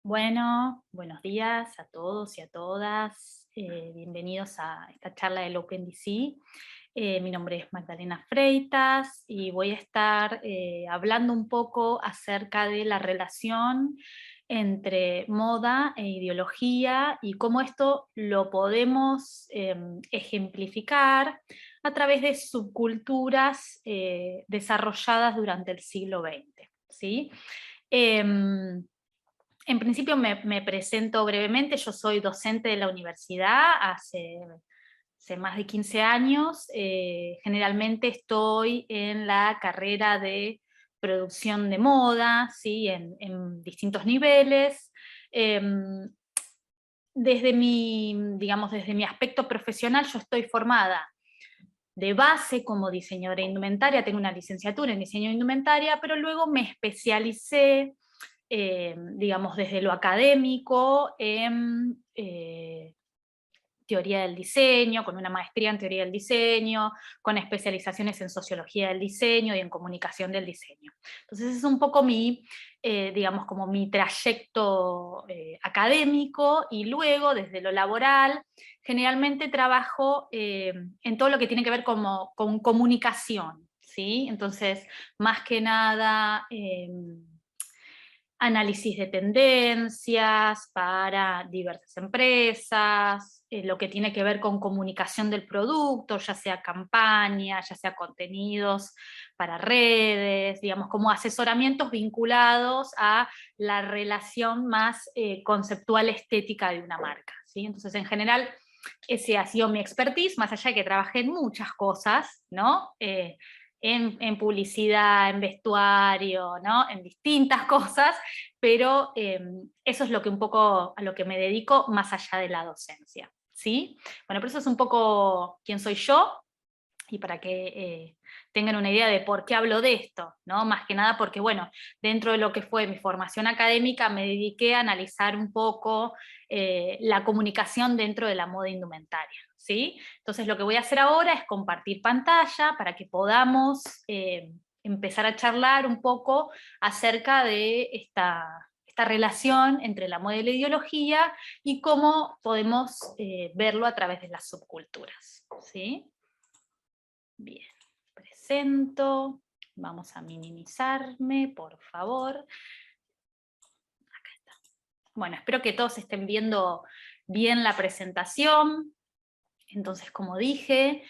Bueno, buenos días a todos y a todas. Bienvenidos a esta charla del OpenDC. Mi nombre es Magdalena Freitas y voy a estar hablando un poco acerca de la relación entre moda e ideología y cómo esto lo podemos ejemplificar a través de subculturas desarrolladas durante el siglo XX, ¿sí? Em, en principio me presento brevemente. Yo soy docente de la universidad hace más de 15 años. Generalmente estoy en la carrera de producción de moda, ¿sí? En distintos niveles. Em, desde mi aspecto profesional, yo estoy formada de base como diseñadora de indumentaria. Tengo una licenciatura en diseño de indumentaria, pero luego me especialicé, digamos, desde lo académico en teoría del diseño, con una maestría en teoría del diseño, con especializaciones en sociología del diseño y en comunicación del diseño. Entonces es un poco digamos, como mi trayecto académico, y luego desde lo laboral generalmente trabajo en todo lo que tiene que ver con comunicación, ¿sí? Entonces, más que nada, análisis de tendencias para diversas empresas, lo que tiene que ver con comunicación del producto, ya sea campaña, ya sea contenidos para redes, digamos, como asesoramientos vinculados a la relación más conceptual estética de una marca, ¿sí? Entonces, en general, ese ha sido mi expertise, más allá de que trabajé en muchas cosas, ¿no? En publicidad, en vestuario, ¿no? En distintas cosas, pero eso es lo que un poco a lo que me dedico más allá de la docencia, ¿sí? Bueno, pero eso es un poco quién soy yo, y para que tengan una idea de por qué hablo de esto, ¿no? Más que nada porque, bueno, dentro de lo que fue mi formación académica me dediqué a analizar un poco la comunicación dentro de la moda indumentaria, ¿sí? Entonces lo que voy a hacer ahora es compartir pantalla para que podamos empezar a charlar un poco acerca de esta relación entre la moda y la ideología y cómo podemos verlo a través de las subculturas, ¿sí? Bien, presento. Vamos a minimizarme, por favor. Acá está. Bueno, espero que todos estén viendo bien la presentación. Entonces, como dije,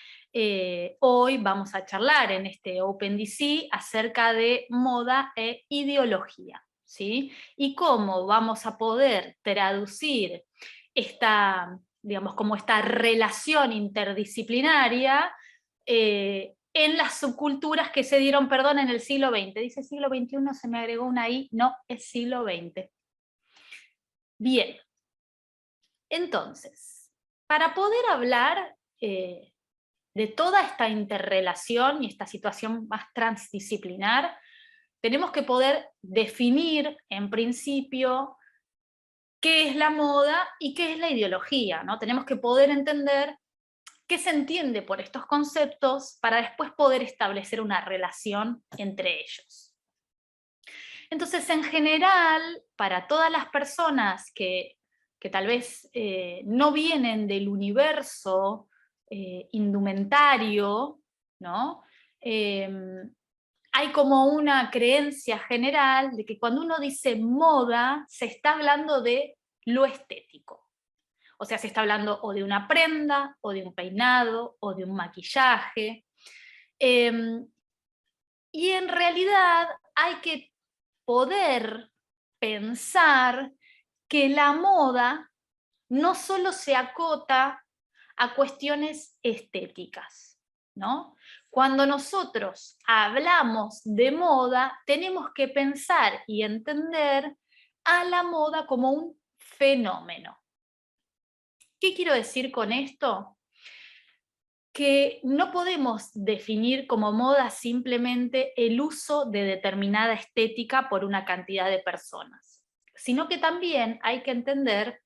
hoy vamos a charlar en este OpenDC acerca de moda e ideología, ¿sí? Y cómo vamos a poder traducir digamos, como esta relación interdisciplinaria en las subculturas que se dieron, perdón, en el siglo XX. Dice siglo XXI, se me agregó una I, no, es siglo XX. Bien, entonces, para poder hablar de toda esta interrelación y esta situación más transdisciplinar, tenemos que poder definir, en principio, qué es la moda y qué es la ideología, ¿no? Tenemos que poder entender qué se entiende por estos conceptos para después poder establecer una relación entre ellos. Entonces, en general, para todas las personas que tal vez no vienen del universo indumentario, ¿no? Hay como una creencia general de que cuando uno dice moda, se está hablando de lo estético. O sea, se está hablando o de una prenda, o de un peinado, o de un maquillaje. Y en realidad hay que poder pensar que la moda no solo se acota a cuestiones estéticas, ¿no? Cuando nosotros hablamos de moda, tenemos que pensar y entender a la moda como un fenómeno. ¿Qué quiero decir con esto? Que no podemos definir como moda simplemente el uso de determinada estética por una cantidad de personas, sino que también hay que entender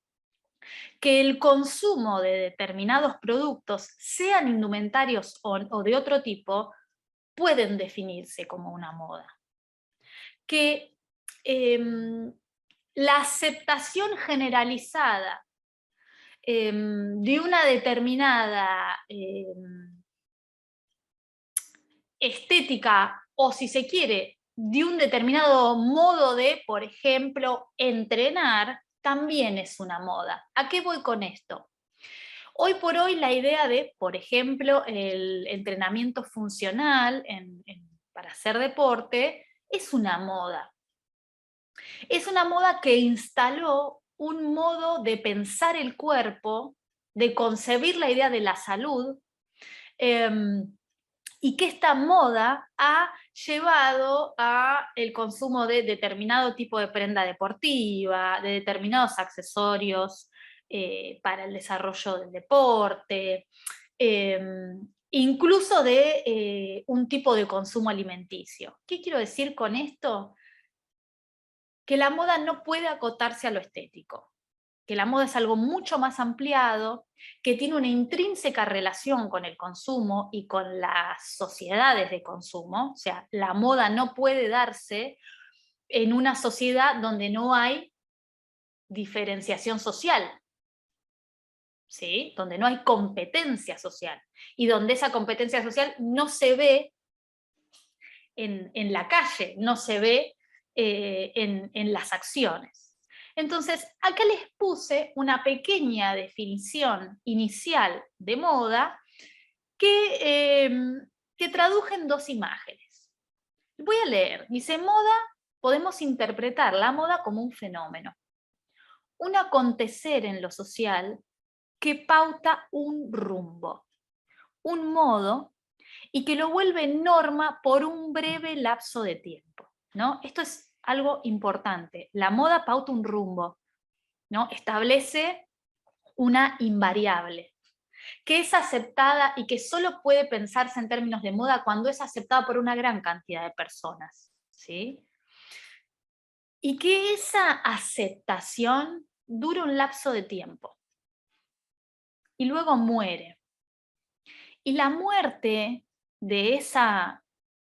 que el consumo de determinados productos, sean indumentarios o de otro tipo, pueden definirse como una moda. Que la aceptación generalizada de una determinada estética, o si se quiere, de un determinado modo de, por ejemplo, entrenar, también es una moda. ¿A qué voy con esto? Hoy por hoy la idea de, por ejemplo, el entrenamiento funcional para hacer deporte es una moda. Es una moda que instaló un modo de pensar el cuerpo, de concebir la idea de la salud, y que esta moda ha llevado a el consumo de determinado tipo de prenda deportiva, de determinados accesorios para el desarrollo del deporte, incluso de un tipo de consumo alimenticio. ¿Qué quiero decir con esto? Que la moda no puede acotarse a lo estético, que la moda es algo mucho más ampliado, que tiene una intrínseca relación con el consumo y con las sociedades de consumo. O sea, la moda no puede darse en una sociedad donde no hay diferenciación social, ¿sí? Donde no hay competencia social y donde esa competencia social no se ve en la calle, no se ve en las acciones. Entonces, acá les puse una pequeña definición inicial de moda que traduje en dos imágenes. Voy a leer. Dice, moda, podemos interpretar la moda como un fenómeno, un acontecer en lo social que pauta un rumbo, un modo y que lo vuelve norma por un breve lapso de tiempo, ¿no? Esto es algo importante. La moda pauta un rumbo, ¿no? Establece una invariable, que es aceptada y que solo puede pensarse en términos de moda cuando es aceptada por una gran cantidad de personas, ¿sí? Y que esa aceptación dura un lapso de tiempo y luego muere. Y la muerte de esa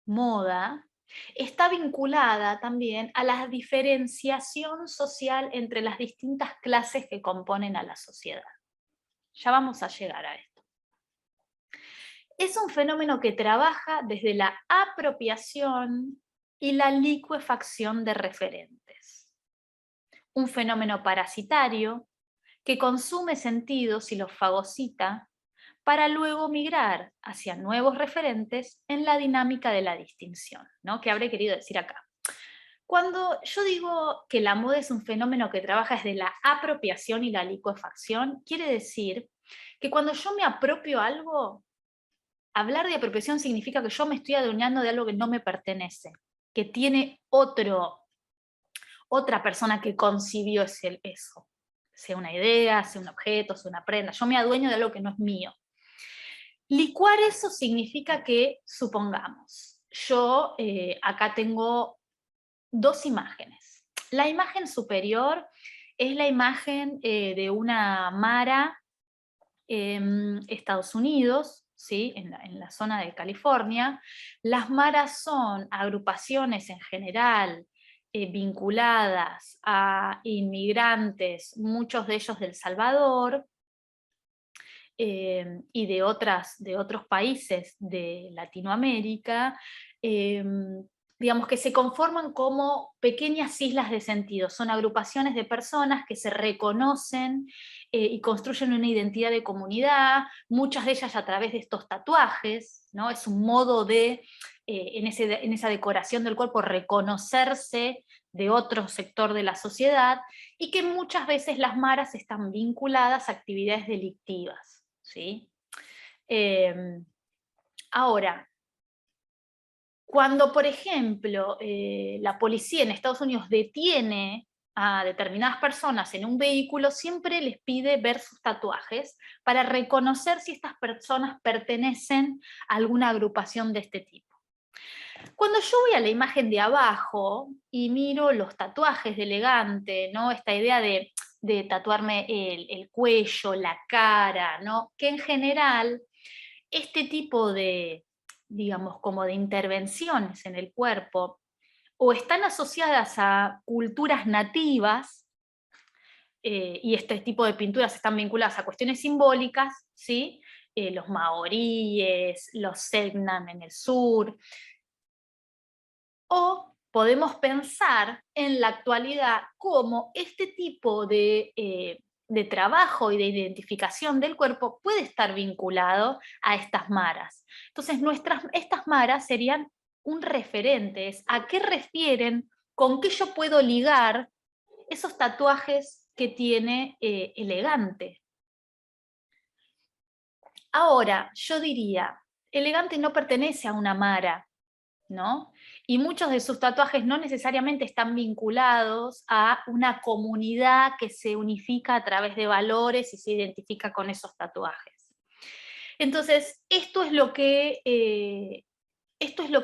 moda está vinculada también a la diferenciación social entre las distintas clases que componen a la sociedad. Ya vamos a llegar a esto. Es un fenómeno que trabaja desde la apropiación y la licuefacción de referentes. Un fenómeno parasitario que consume sentidos y los fagocita para luego migrar hacia nuevos referentes en la dinámica de la distinción, ¿no? ¿Qué habré querido decir acá? Cuando yo digo que la moda es un fenómeno que trabaja desde la apropiación y la licuefacción, quiere decir que cuando yo me apropio algo, hablar de apropiación significa que yo me estoy adueñando de algo que no me pertenece, que tiene otra persona que concibió eso, sea una idea, sea un objeto, sea una prenda. Yo me adueño de algo que no es mío. Licuar eso significa que, supongamos, yo acá tengo dos imágenes. La imagen superior es la imagen de una mara en Estados Unidos, ¿sí? En la zona de California. Las maras son agrupaciones en general vinculadas a inmigrantes, muchos de ellos del Salvador, y de otros países de Latinoamérica, digamos que se conforman como pequeñas islas de sentido. Son agrupaciones de personas que se reconocen y construyen una identidad de comunidad, muchas de ellas a través de estos tatuajes, ¿no? Es un modo de, en esa decoración del cuerpo, reconocerse de otro sector de la sociedad, y que muchas veces las maras están vinculadas a actividades delictivas, ¿sí? Ahora, cuando, por ejemplo, la policía en Estados Unidos detiene a determinadas personas en un vehículo, siempre les pide ver sus tatuajes para reconocer si estas personas pertenecen a alguna agrupación de este tipo. Cuando yo voy a la imagen de abajo y miro los tatuajes de elegante, ¿no? Esta idea de tatuarme el cuello, la cara, ¿no? Que en general este tipo de, digamos, como de intervenciones en el cuerpo o están asociadas a culturas nativas, y este tipo de pinturas están vinculadas a cuestiones simbólicas, ¿sí? Los maoríes, los Selknam en el sur, o podemos pensar en la actualidad cómo este tipo de trabajo y de identificación del cuerpo puede estar vinculado a estas maras. Entonces, estas maras serían un referente, es a qué refieren, con qué yo puedo ligar esos tatuajes que tiene Elegante. Ahora, yo diría, Elegante no pertenece a una mara, ¿no? Y muchos de sus tatuajes no necesariamente están vinculados a una comunidad que se unifica a través de valores y se identifica con esos tatuajes. Entonces, esto es lo que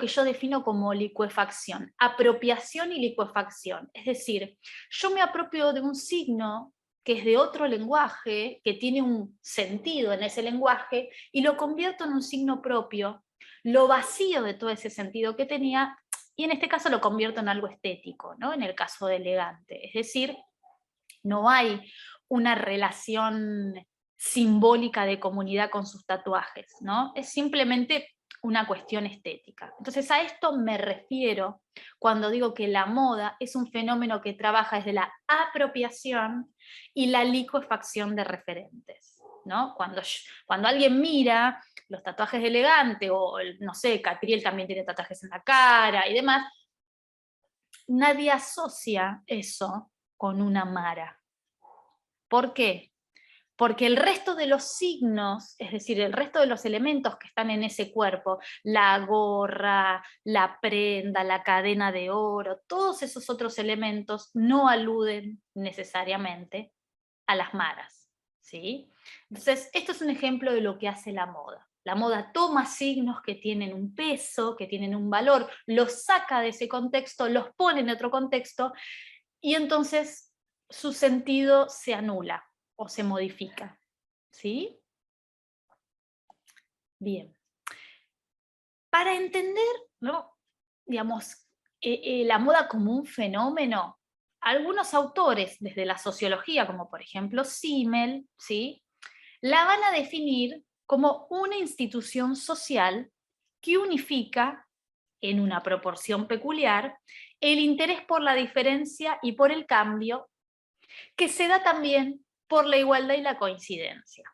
yo defino como licuefacción, apropiación y licuefacción. Es decir, yo me apropio de un signo que es de otro lenguaje, que tiene un sentido en ese lenguaje, y lo convierto en un signo propio, lo vacío de todo ese sentido que tenía, y en este caso lo convierto en algo estético, ¿no? En el caso de Elegante. Es decir, no hay una relación simbólica de comunidad con sus tatuajes, ¿no? Es simplemente una cuestión estética. Entonces a esto me refiero cuando digo que la moda es un fenómeno que trabaja desde la apropiación y la licuefacción de referentes, ¿no? Cuando alguien mira los tatuajes de Elegante, o no sé, Catriel también tiene tatuajes en la cara y demás, nadie asocia eso con una mara. ¿Por qué? Porque el resto de los signos, es decir, el resto de los elementos que están en ese cuerpo, la gorra, la prenda, la cadena de oro, todos esos otros elementos no aluden necesariamente a las maras, ¿sí? Entonces, esto es un ejemplo de lo que hace la moda. La moda toma signos que tienen un peso, que tienen un valor, los saca de ese contexto, los pone en otro contexto, y entonces su sentido se anula o se modifica, ¿sí? Bien. Para entender, ¿no? Digamos, la moda como un fenómeno, algunos autores desde la sociología, como por ejemplo Simmel, ¿sí? La van a definir como una institución social que unifica, en una proporción peculiar, el interés por la diferencia y por el cambio, que se da también por la igualdad y la coincidencia.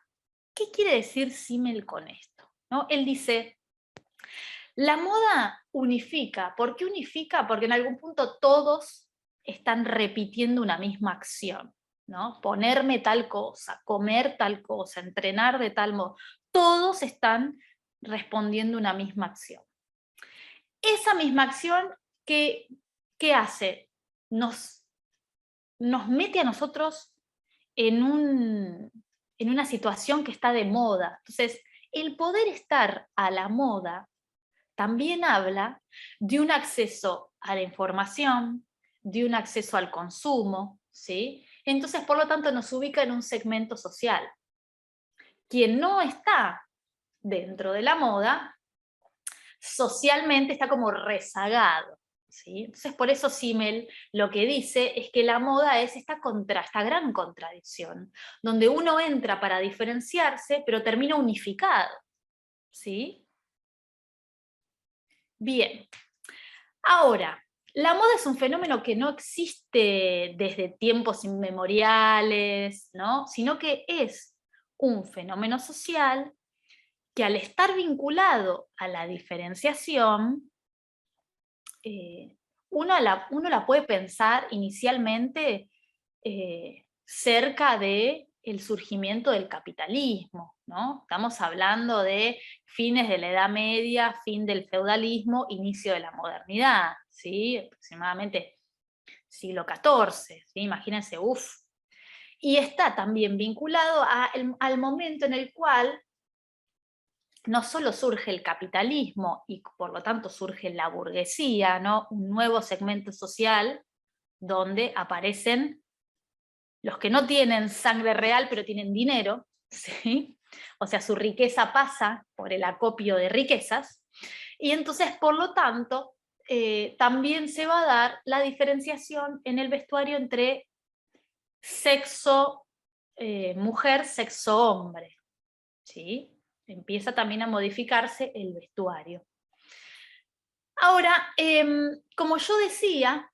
¿Qué quiere decir Simmel con esto? ¿No? Él dice, la moda unifica. ¿Por qué unifica? Porque en algún punto todos están repitiendo una misma acción, ¿no? Ponerme tal cosa, comer tal cosa, entrenar de tal modo. Todos están respondiendo una misma acción. Esa misma acción, ¿qué hace? Nos mete a nosotros en una situación que está de moda. Entonces, el poder estar a la moda también habla de un acceso a la información, de un acceso al consumo, ¿sí? Entonces, por lo tanto, nos ubica en un segmento social. Quien no está dentro de la moda, socialmente está como rezagado, ¿sí? Entonces, por eso Simmel lo que dice es que la moda es esta gran contradicción, donde uno entra para diferenciarse, pero termina unificado, ¿sí? Bien. Ahora, la moda es un fenómeno que no existe desde tiempos inmemoriales, ¿no? Sino que es un fenómeno social que, al estar vinculado a la diferenciación, uno la puede pensar inicialmente cerca del surgimiento del capitalismo, ¿no? Estamos hablando de fines de la Edad Media, fin del feudalismo, inicio de la modernidad, ¿sí? Aproximadamente siglo XIV, ¿sí? Imagínense, uff. Y está también vinculado al momento en el cual no solo surge el capitalismo y por lo tanto surge la burguesía, ¿no? Un nuevo segmento social donde aparecen los que no tienen sangre real pero tienen dinero, ¿sí? O sea, su riqueza pasa por el acopio de riquezas, y entonces, por lo tanto, también se va a dar la diferenciación en el vestuario entre sexo mujer, sexo hombre, ¿sí? Empieza también a modificarse el vestuario. Ahora, como yo decía,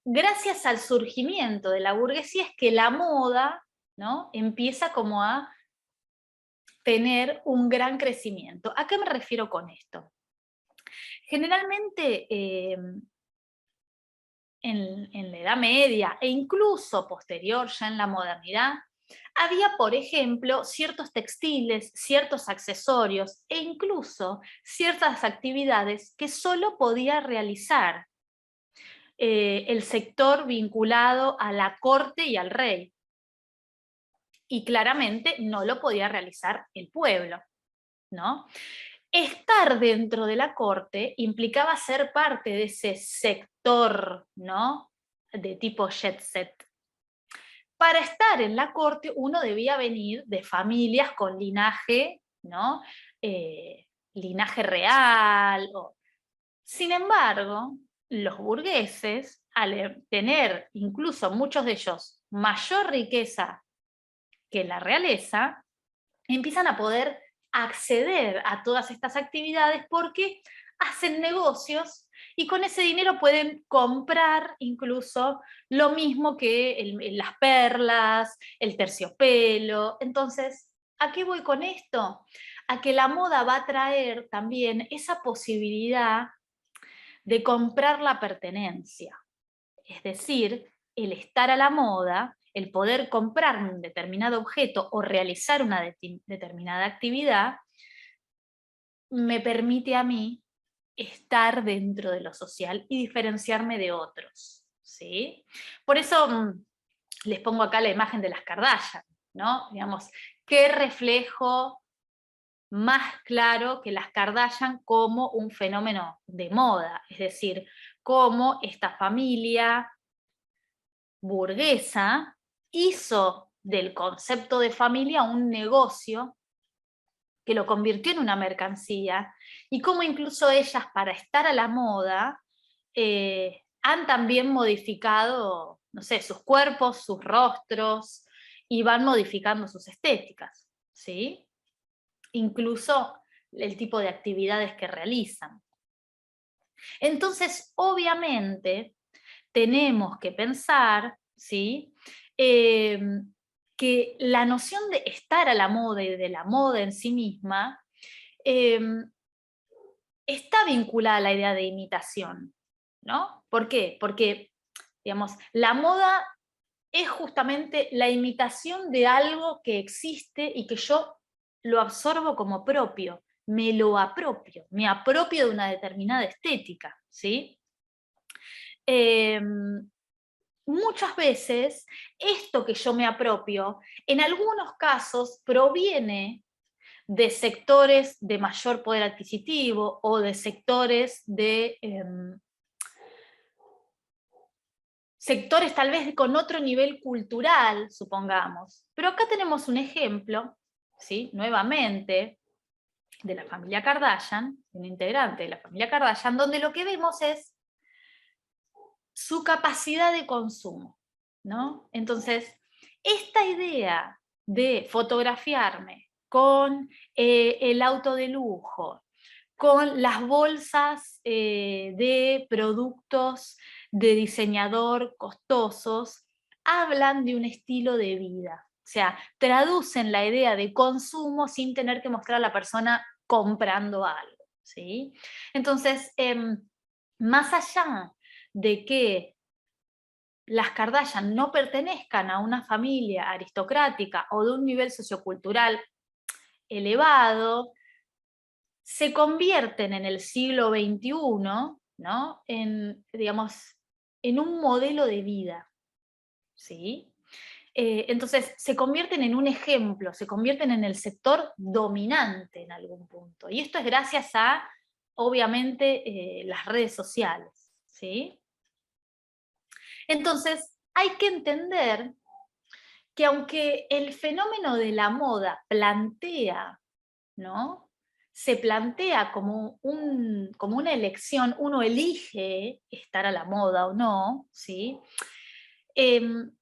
gracias al surgimiento de la burguesía es que la moda, ¿no?, empieza como a tener un gran crecimiento. ¿A qué me refiero con esto? Generalmente en la Edad Media e incluso posterior ya en la modernidad, había, por ejemplo, ciertos textiles, ciertos accesorios e incluso ciertas actividades que solo podía realizar el sector vinculado a la corte y al rey. Y claramente no lo podía realizar el pueblo, ¿no? Estar dentro de la corte implicaba ser parte de ese sector, ¿no?, de tipo jet set. Para estar en la corte uno debía venir de familias con linaje, ¿no?, linaje real. Sin embargo, los burgueses, al tener incluso muchos de ellos mayor riqueza que la realeza, empiezan a poder acceder a todas estas actividades porque hacen negocios y con ese dinero pueden comprar incluso lo mismo que las perlas, el terciopelo. Entonces, ¿a qué voy con esto? A que la moda va a traer también esa posibilidad de comprar la pertenencia. Es decir, el estar a la moda, el poder comprar un determinado objeto o realizar una determinada actividad, me permite a mí estar dentro de lo social y diferenciarme de otros, ¿sí? Por eso les pongo acá la imagen de las Kardashian, ¿no? Digamos, qué reflejo más claro que las Kardashian como un fenómeno de moda, es decir, cómo esta familia burguesa hizo del concepto de familia un negocio que lo convirtió en una mercancía, y cómo incluso ellas, para estar a la moda, han también modificado, no sé, sus cuerpos, sus rostros, y van modificando sus estéticas, ¿sí? Incluso el tipo de actividades que realizan. Entonces, obviamente, tenemos que pensar, ¿sí?, que la noción de estar a la moda y de la moda en sí misma está vinculada a la idea de imitación, ¿no? ¿Por qué? Porque, digamos, la moda es justamente la imitación de algo que existe y que yo lo absorbo como propio, me lo apropio, me apropio de una determinada estética, ¿sí? Muchas veces esto que yo me apropio, en algunos casos proviene de sectores de mayor poder adquisitivo o de sectores sectores tal vez con otro nivel cultural, supongamos. Pero acá tenemos un ejemplo, ¿sí?, nuevamente, de la familia Kardashian, un integrante de la familia Kardashian, donde lo que vemos es su capacidad de consumo, ¿no? Entonces, esta idea de fotografiarme con el auto de lujo, con las bolsas de productos de diseñador costosos, hablan de un estilo de vida. O sea, traducen la idea de consumo sin tener que mostrar a la persona comprando algo, ¿sí? Entonces, más allá de que las Kardashian no pertenezcan a una familia aristocrática o de un nivel sociocultural elevado, se convierten en el siglo XXI, ¿no?, digamos, en un modelo de vida, ¿sí? Entonces, se convierten en un ejemplo, se convierten en el sector dominante en algún punto. Y esto es gracias a, obviamente, las redes sociales, ¿sí? Entonces, hay que entender que aunque el fenómeno de la moda plantea, ¿no?, se plantea como una elección, uno elige estar a la moda o no, ¿sí? Em,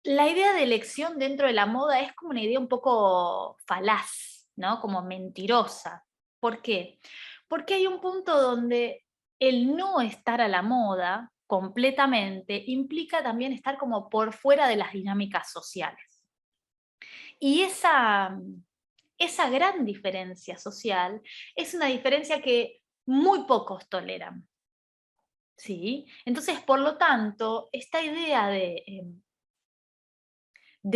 la idea de elección dentro de la moda es como una idea un poco falaz, ¿no? Como mentirosa. ¿Por qué? Porque hay un punto donde el no estar a la moda completamente implica también estar como por fuera de las dinámicas sociales. Y esa gran diferencia social es una diferencia que muy pocos toleran. ¿Sí? Entonces, por lo tanto, esta idea de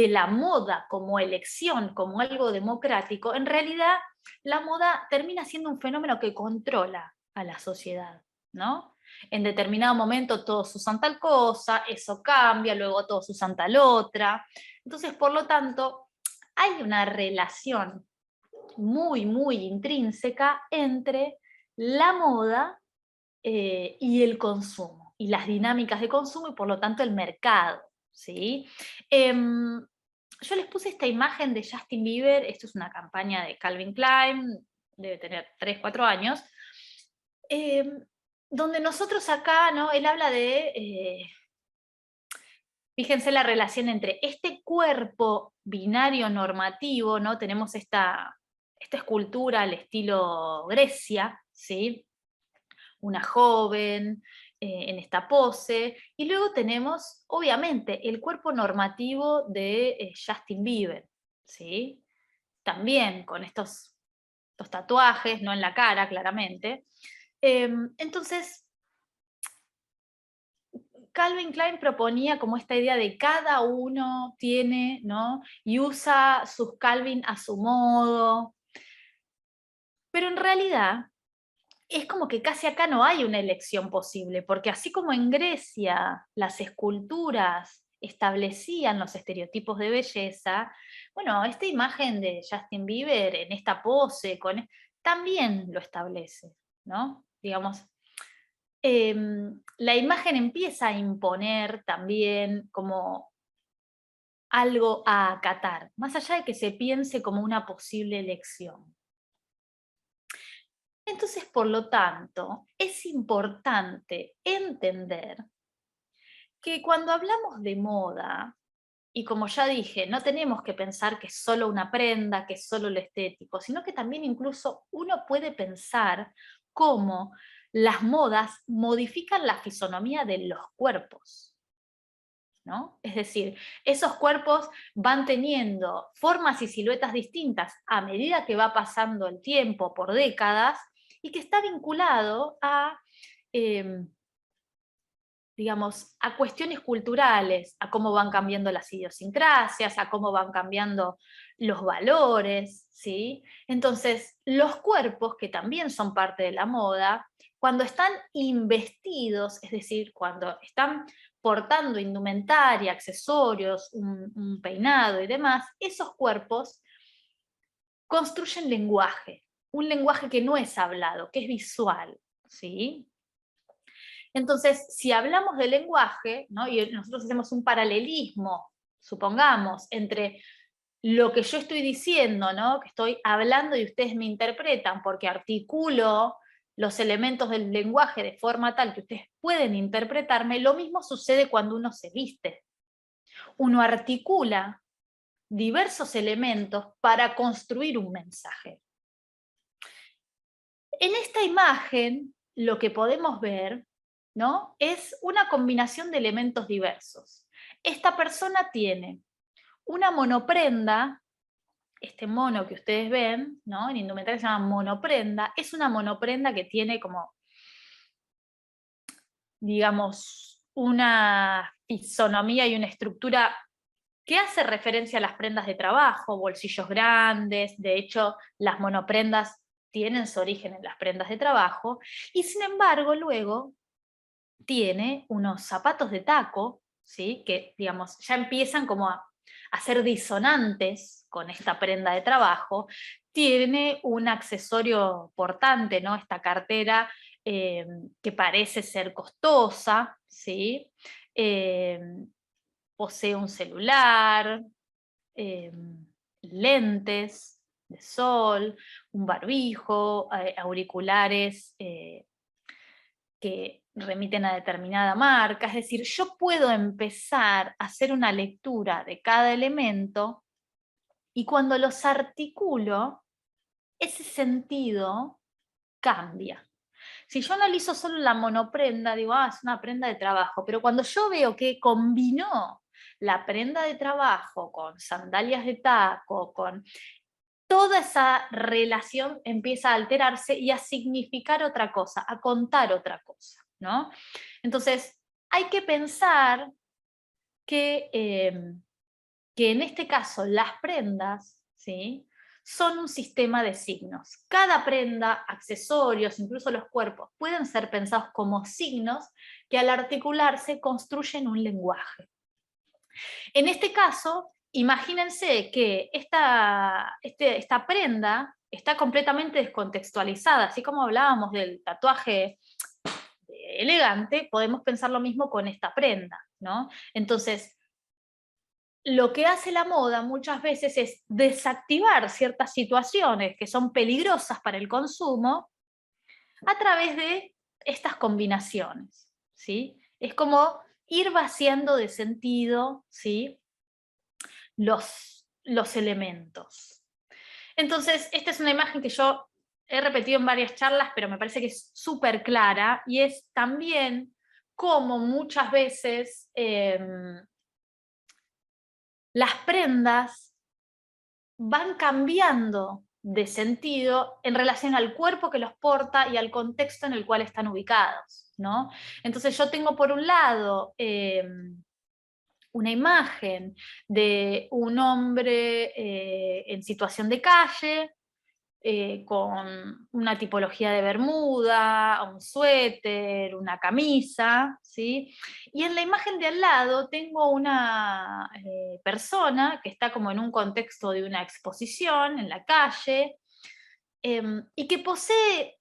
la moda como elección, como algo democrático, en realidad la moda termina siendo un fenómeno que controla a la sociedad, ¿no? En determinado momento todos usan tal cosa, eso cambia, luego todos usan tal otra. Entonces, por lo tanto, hay una relación muy, muy intrínseca entre la moda y el consumo, y las dinámicas de consumo y por lo tanto el mercado, ¿sí? Yo les puse esta imagen de Justin Bieber, esto es una campaña de Calvin Klein, debe tener 3, 4 años, em, donde nosotros acá, ¿no? Él habla de, fíjense la relación entre este cuerpo binario normativo, ¿no? Tenemos esta escultura al estilo Grecia, ¿sí? Una joven en esta pose, y luego tenemos, obviamente, el cuerpo normativo de Justin Bieber, ¿sí? También con estos tatuajes, no en la cara, claramente. Entonces, Calvin Klein proponía como esta idea de cada uno tiene, ¿no? Y usa sus Calvin a su modo, pero en realidad es como que casi acá no hay una elección posible, porque así como en Grecia las esculturas establecían los estereotipos de belleza, bueno, esta imagen de Justin Bieber en esta pose también lo establece, ¿no? Digamos, la imagen empieza a imponer también como algo a acatar, más allá de que se piense como una posible elección. Entonces, por lo tanto, es importante entender que cuando hablamos de moda, y como ya dije, no tenemos que pensar que es solo una prenda, que es solo lo estético, sino que también incluso uno puede pensar cómo las modas modifican la fisonomía de los cuerpos, ¿no? Es decir, esos cuerpos van teniendo formas y siluetas distintas a medida que va pasando el tiempo, por décadas, y que está vinculado a, em, digamos, a cuestiones culturales, a cómo van cambiando las idiosincrasias, a cómo van cambiando los valores, ¿sí? Entonces, los cuerpos, que también son parte de la moda, cuando están investidos, es decir, cuando están portando indumentaria, accesorios, un peinado y demás, esos cuerpos construyen lenguaje, un lenguaje que no es hablado, que es visual, ¿sí? Entonces, si hablamos de lenguaje, ¿no? Y nosotros hacemos un paralelismo, supongamos, entre lo que yo estoy diciendo, ¿no? Que estoy hablando y ustedes me interpretan porque articulo los elementos del lenguaje de forma tal que ustedes pueden interpretarme, lo mismo sucede cuando uno se viste. Uno articula diversos elementos para construir un mensaje. En esta imagen, lo que podemos ver, ¿no? Es una combinación de elementos diversos. Esta persona tiene una monoprenda, este mono que ustedes ven, ¿no? En indumentaria se llama monoprenda, es una monoprenda que tiene como, digamos, una fisonomía y una estructura que hace referencia a las prendas de trabajo, bolsillos grandes, de hecho las monoprendas tienen su origen en las prendas de trabajo, y sin embargo luego tiene unos zapatos de taco, ¿sí? Que digamos, ya empiezan como a ser disonantes con esta prenda de trabajo, tiene un accesorio portante, ¿no? Esta cartera que parece ser costosa, ¿sí? Eh, posee un celular, lentes. de sol, un barbijo, auriculares que remiten a determinada marca. Es decir, yo puedo empezar a hacer una lectura de cada elemento y cuando los articulo, ese sentido cambia. Si yo analizo solo la monoprenda, digo, es una prenda de trabajo, pero cuando yo veo que combinó la prenda de trabajo con sandalias de taco, con toda esa relación empieza a alterarse y a significar otra cosa, a contar otra cosa, ¿no? Entonces, hay que pensar que en este caso las prendas, ¿sí?, son un sistema de signos. Cada prenda, accesorios, incluso los cuerpos, pueden ser pensados como signos que al articularse construyen un lenguaje. En este caso, imagínense que esta prenda está completamente descontextualizada, así como hablábamos del tatuaje elegante, podemos pensar lo mismo con esta prenda, ¿no? Entonces, lo que hace la moda muchas veces es desactivar ciertas situaciones que son peligrosas para el consumo a través de estas combinaciones, ¿sí? Es como ir vaciando de sentido, ¿sí?, los elementos. Entonces, esta es una imagen que yo he repetido en varias charlas, pero me parece que es súper clara, y es también como muchas veces las prendas van cambiando de sentido en relación al cuerpo que los porta y al contexto en el cual están ubicados, ¿no? Entonces yo tengo por un lado una imagen de un hombre en situación de calle, con una tipología de bermuda, un suéter, una camisa, ¿sí? Y en la imagen de al lado tengo una persona que está como en un contexto de una exposición en la calle, y que posee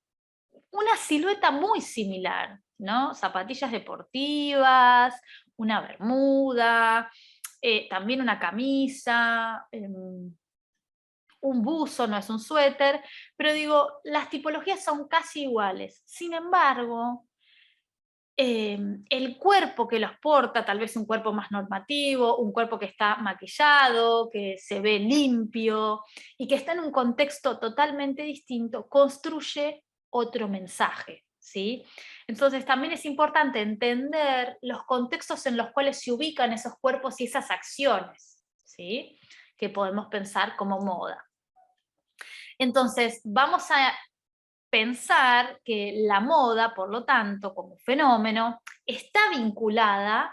una silueta muy similar, ¿no? Zapatillas deportivas, una bermuda, también una camisa, un buzo, no es un suéter, pero digo, las tipologías son casi iguales. Sin embargo, el cuerpo que los porta, tal vez un cuerpo más normativo, un cuerpo que está maquillado, que se ve limpio y que está en un contexto totalmente distinto, construye otro mensaje, ¿sí? Entonces también es importante entender los contextos en los cuales se ubican esos cuerpos y esas acciones, ¿sí?, que podemos pensar como moda. Entonces, vamos a pensar que la moda, por lo tanto, como fenómeno, está vinculada,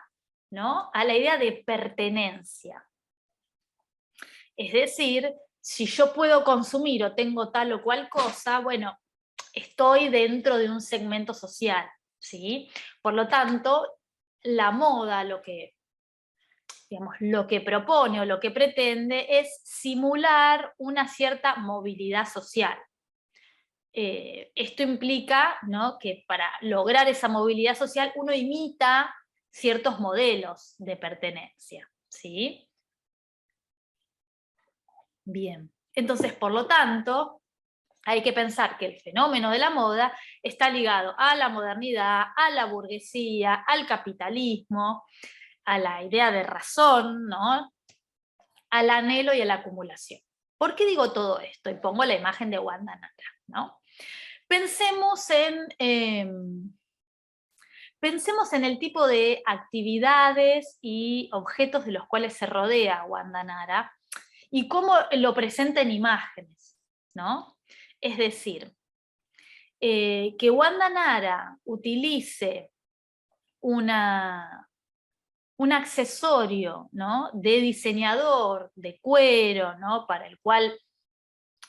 ¿no?, a la idea de pertenencia. Es decir, si yo puedo consumir o tengo tal o cual cosa, bueno, estoy dentro de un segmento social, ¿sí? Por lo tanto, la moda digamos, lo que propone o lo que pretende es simular una cierta movilidad social. Esto implica, ¿no?, que para lograr esa movilidad social uno imita ciertos modelos de pertenencia, ¿sí? Bien, entonces, por lo tanto, hay que pensar que el fenómeno de la moda está ligado a la modernidad, a la burguesía, al capitalismo, a la idea de razón, ¿no?, al anhelo y a la acumulación. ¿Por qué digo todo esto? Y pongo la imagen de Wanda Nara, ¿no? Pensemos en el tipo de actividades y objetos de los cuales se rodea Wanda Nara y cómo lo presenta en imágenes, ¿no? Es decir, que Wanda Nara utilice un accesorio, ¿no?, de diseñador, de cuero, ¿no?, para el cual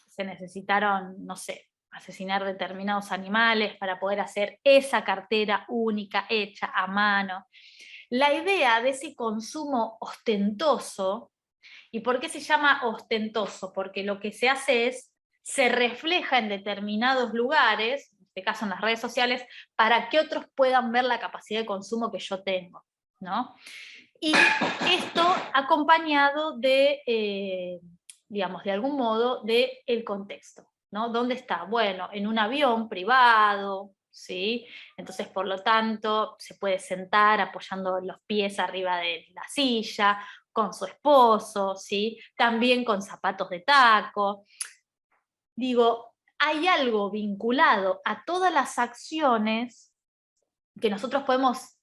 se necesitaron, no sé, asesinar determinados animales para poder hacer esa cartera única hecha a mano. La idea de ese consumo ostentoso. ¿Y por qué se llama ostentoso? Porque lo que se hace es, se refleja en determinados lugares, en este caso en las redes sociales, para que otros puedan ver la capacidad de consumo que yo tengo, ¿no? Y esto acompañado digamos, de algún modo, del contexto, ¿no? ¿Dónde está? Bueno, en un avión privado, ¿sí? Entonces, por lo tanto, se puede sentar apoyando los pies arriba de la silla, con su esposo, ¿sí? También con zapatos de taco. Digo, hay algo vinculado a todas las acciones que nosotros podemos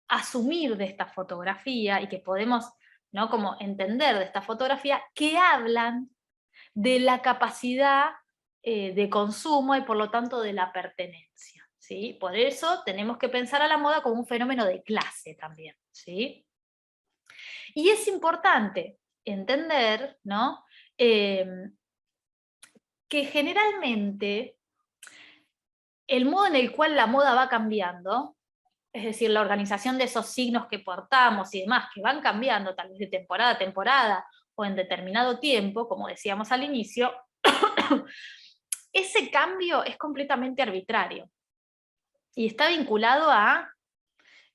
asumir de esta fotografía y que podemos, ¿no?, como entender de esta fotografía, que hablan de la capacidad de consumo y por lo tanto de la pertenencia, ¿sí? Por eso tenemos que pensar a la moda como un fenómeno de clase también, ¿sí? Y es importante entender, ¿no?, que generalmente el modo en el cual la moda va cambiando, es decir, la organización de esos signos que portamos y demás, que van cambiando tal vez de temporada a temporada o en determinado tiempo, como decíamos al inicio, ese cambio es completamente arbitrario y está vinculado a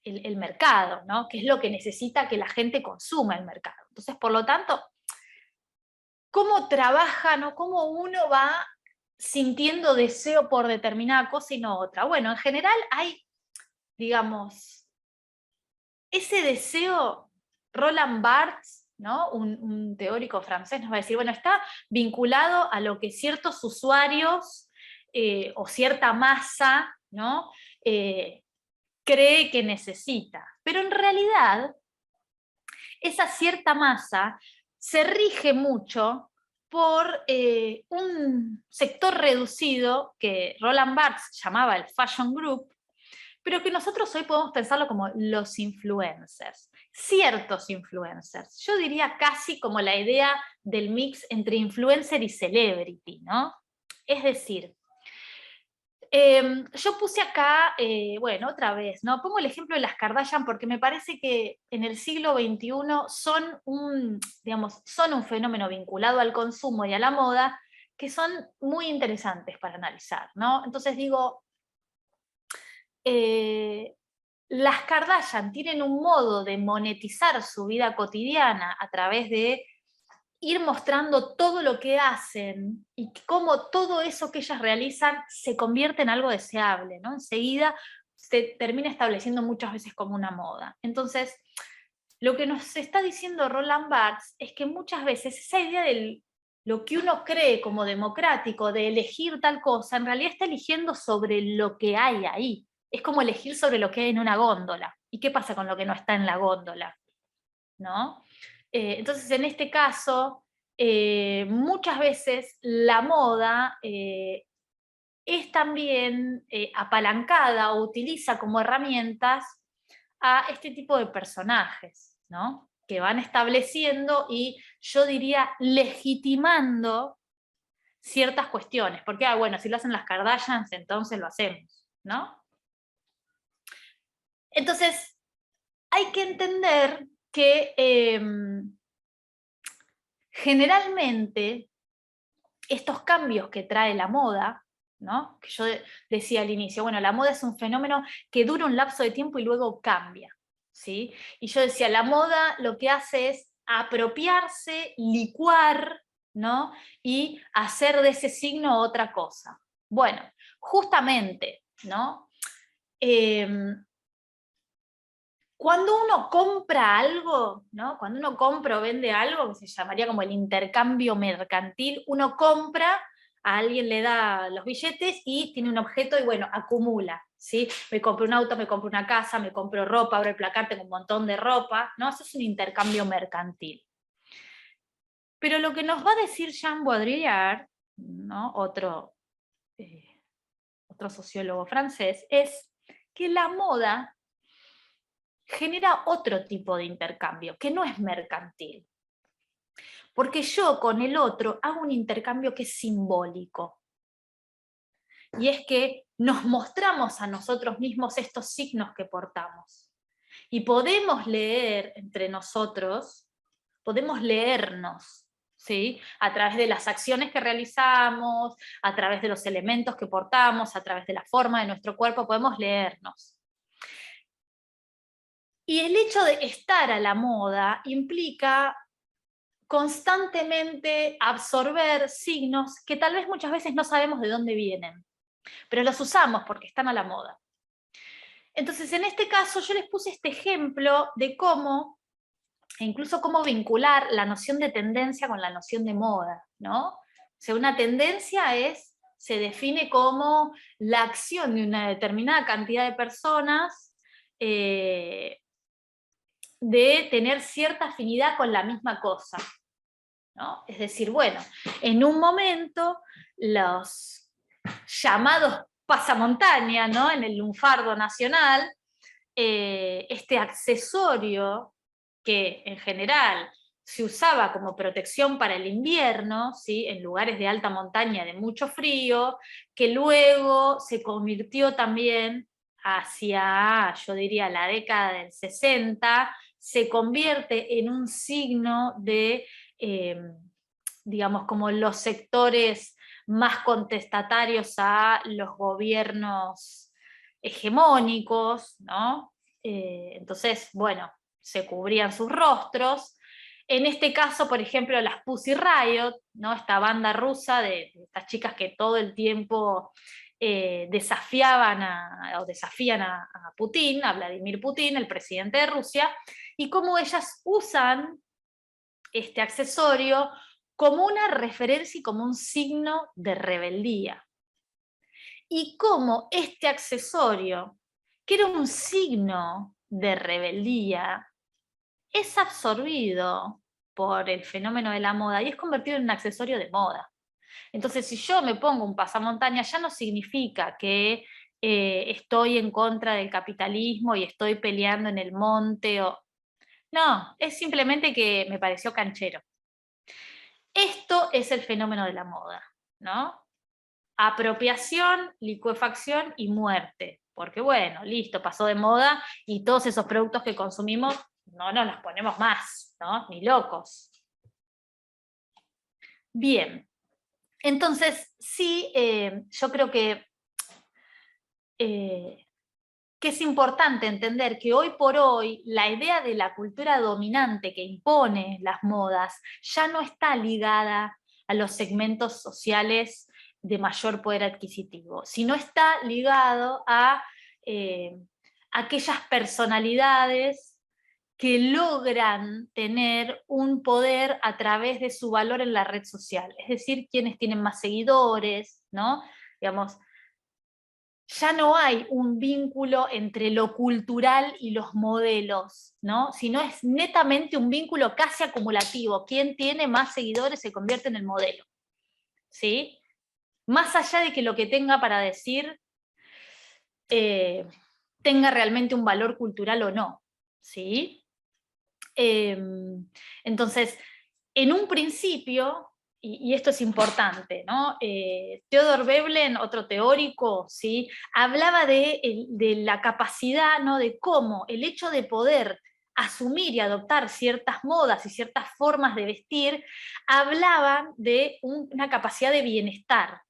el mercado, ¿no?, que es lo que necesita que la gente consuma el mercado. Entonces, por lo tanto, ¿cómo trabaja, no? ¿Cómo uno va sintiendo deseo por determinada cosa y no otra? Bueno, en general hay, digamos, ese deseo. Roland Barthes, ¿no?, un teórico francés, nos va a decir, bueno, está vinculado a lo que ciertos usuarios o cierta masa, ¿no?, cree que necesita. Pero en realidad, esa cierta masa se rige mucho por un sector reducido que Roland Barthes llamaba el Fashion Group, pero que nosotros hoy podemos pensarlo como los influencers, ciertos influencers. Yo diría casi como la idea del mix entre influencer y celebrity, ¿no? Es decir, yo puse acá, bueno, otra vez, ¿no? Pongo el ejemplo de las Kardashian porque me parece que en el siglo XXI digamos, son un fenómeno vinculado al consumo y a la moda que son muy interesantes para analizar, ¿no? Entonces digo, las Kardashian tienen un modo de monetizar su vida cotidiana a través de ir mostrando todo lo que hacen y cómo todo eso que ellas realizan se convierte en algo deseable, ¿no? Enseguida se termina estableciendo muchas veces como una moda. Entonces, lo que nos está diciendo Roland Barthes es que muchas veces esa idea de lo que uno cree como democrático, de elegir tal cosa, en realidad está eligiendo sobre lo que hay ahí. Es como elegir sobre lo que hay en una góndola. ¿Y qué pasa con lo que no está en la góndola? ¿No? Entonces, en este caso, muchas veces la moda es también apalancada o utiliza como herramientas a este tipo de personajes, ¿no?, que van estableciendo y yo diría legitimando ciertas cuestiones, porque, bueno, si lo hacen las Kardashians, entonces lo hacemos, ¿no? Entonces, hay que entender que generalmente estos cambios que trae la moda, ¿no?, que yo decía al inicio, bueno, la moda es un fenómeno que dura un lapso de tiempo y luego cambia, ¿sí? Y yo decía, la moda lo que hace es apropiarse, licuar, ¿no?, y hacer de ese signo otra cosa. Bueno, justamente, ¿no?, cuando uno compra algo, ¿no?, cuando uno compra o vende algo, que se llamaría como el intercambio mercantil, uno compra, a alguien le da los billetes y tiene un objeto y bueno, acumula, ¿sí? Me compro un auto, me compro una casa, me compro ropa, abro el placar, tengo un montón de ropa, ¿no? Eso es un intercambio mercantil. Pero lo que nos va a decir Jean Baudrillard, ¿no?, otro sociólogo francés, es que la moda genera otro tipo de intercambio, que no es mercantil. Porque yo con el otro hago un intercambio que es simbólico. Y es que nos mostramos a nosotros mismos estos signos que portamos. Y podemos leer entre nosotros, podemos leernos, ¿sí?, a través de las acciones que realizamos, a través de los elementos que portamos, a través de la forma de nuestro cuerpo, podemos leernos. Y el hecho de estar a la moda implica constantemente absorber signos que tal vez muchas veces no sabemos de dónde vienen, pero los usamos porque están a la moda. Entonces, en este caso, yo les puse este ejemplo de cómo, e incluso cómo vincular la noción de tendencia con la noción de moda, ¿no? O sea, una tendencia se define como la acción de una determinada cantidad de personas de tener cierta afinidad con la misma cosa, ¿no? Es decir, bueno, en un momento los llamados pasamontaña, ¿no? En el lunfardo nacional, este accesorio que en general se usaba como protección para el invierno, ¿sí? En lugares de alta montaña de mucho frío, que luego se convirtió también hacia, yo diría, la década del 60, se convierte en un signo de, digamos, como los sectores más contestatarios a los gobiernos hegemónicos, ¿no? Entonces, bueno, se cubrían sus rostros. En este caso, por ejemplo, las Pussy Riot, ¿no? Esta banda rusa de estas chicas que todo el tiempo desafían a Putin, a Vladimir Putin, el presidente de Rusia, y cómo ellas usan este accesorio como una referencia y como un signo de rebeldía. Y cómo este accesorio, que era un signo de rebeldía, es absorbido por el fenómeno de la moda y es convertido en un accesorio de moda. Entonces, si yo me pongo un pasamontaña, ya no significa que estoy en contra del capitalismo y estoy peleando en el monte. No, es simplemente que me pareció canchero. Esto es el fenómeno de la moda, ¿no? Apropiación, licuefacción y muerte. Porque bueno, listo, pasó de moda y todos esos productos que consumimos no nos los ponemos más, ¿no? Ni locos. Bien, entonces sí, yo creo que es importante entender que hoy por hoy la idea de la cultura dominante que impone las modas ya no está ligada a los segmentos sociales de mayor poder adquisitivo, sino está ligado a aquellas personalidades que logran tener un poder a través de su valor en la red social, es decir, quienes tienen más seguidores, ¿no? Digamos, ya no hay un vínculo entre lo cultural y los modelos, ¿no? Sino es netamente un vínculo casi acumulativo. Quien tiene más seguidores se convierte en el modelo, ¿sí? Más allá de que lo que tenga para decir tenga realmente un valor cultural o no, ¿sí? Entonces, en un principio, y esto es importante, ¿no? Theodor Veblen, otro teórico, ¿sí? Hablaba de la capacidad, ¿no? De cómo el hecho de poder asumir y adoptar ciertas modas y ciertas formas de vestir, hablaban de una capacidad de bienestar,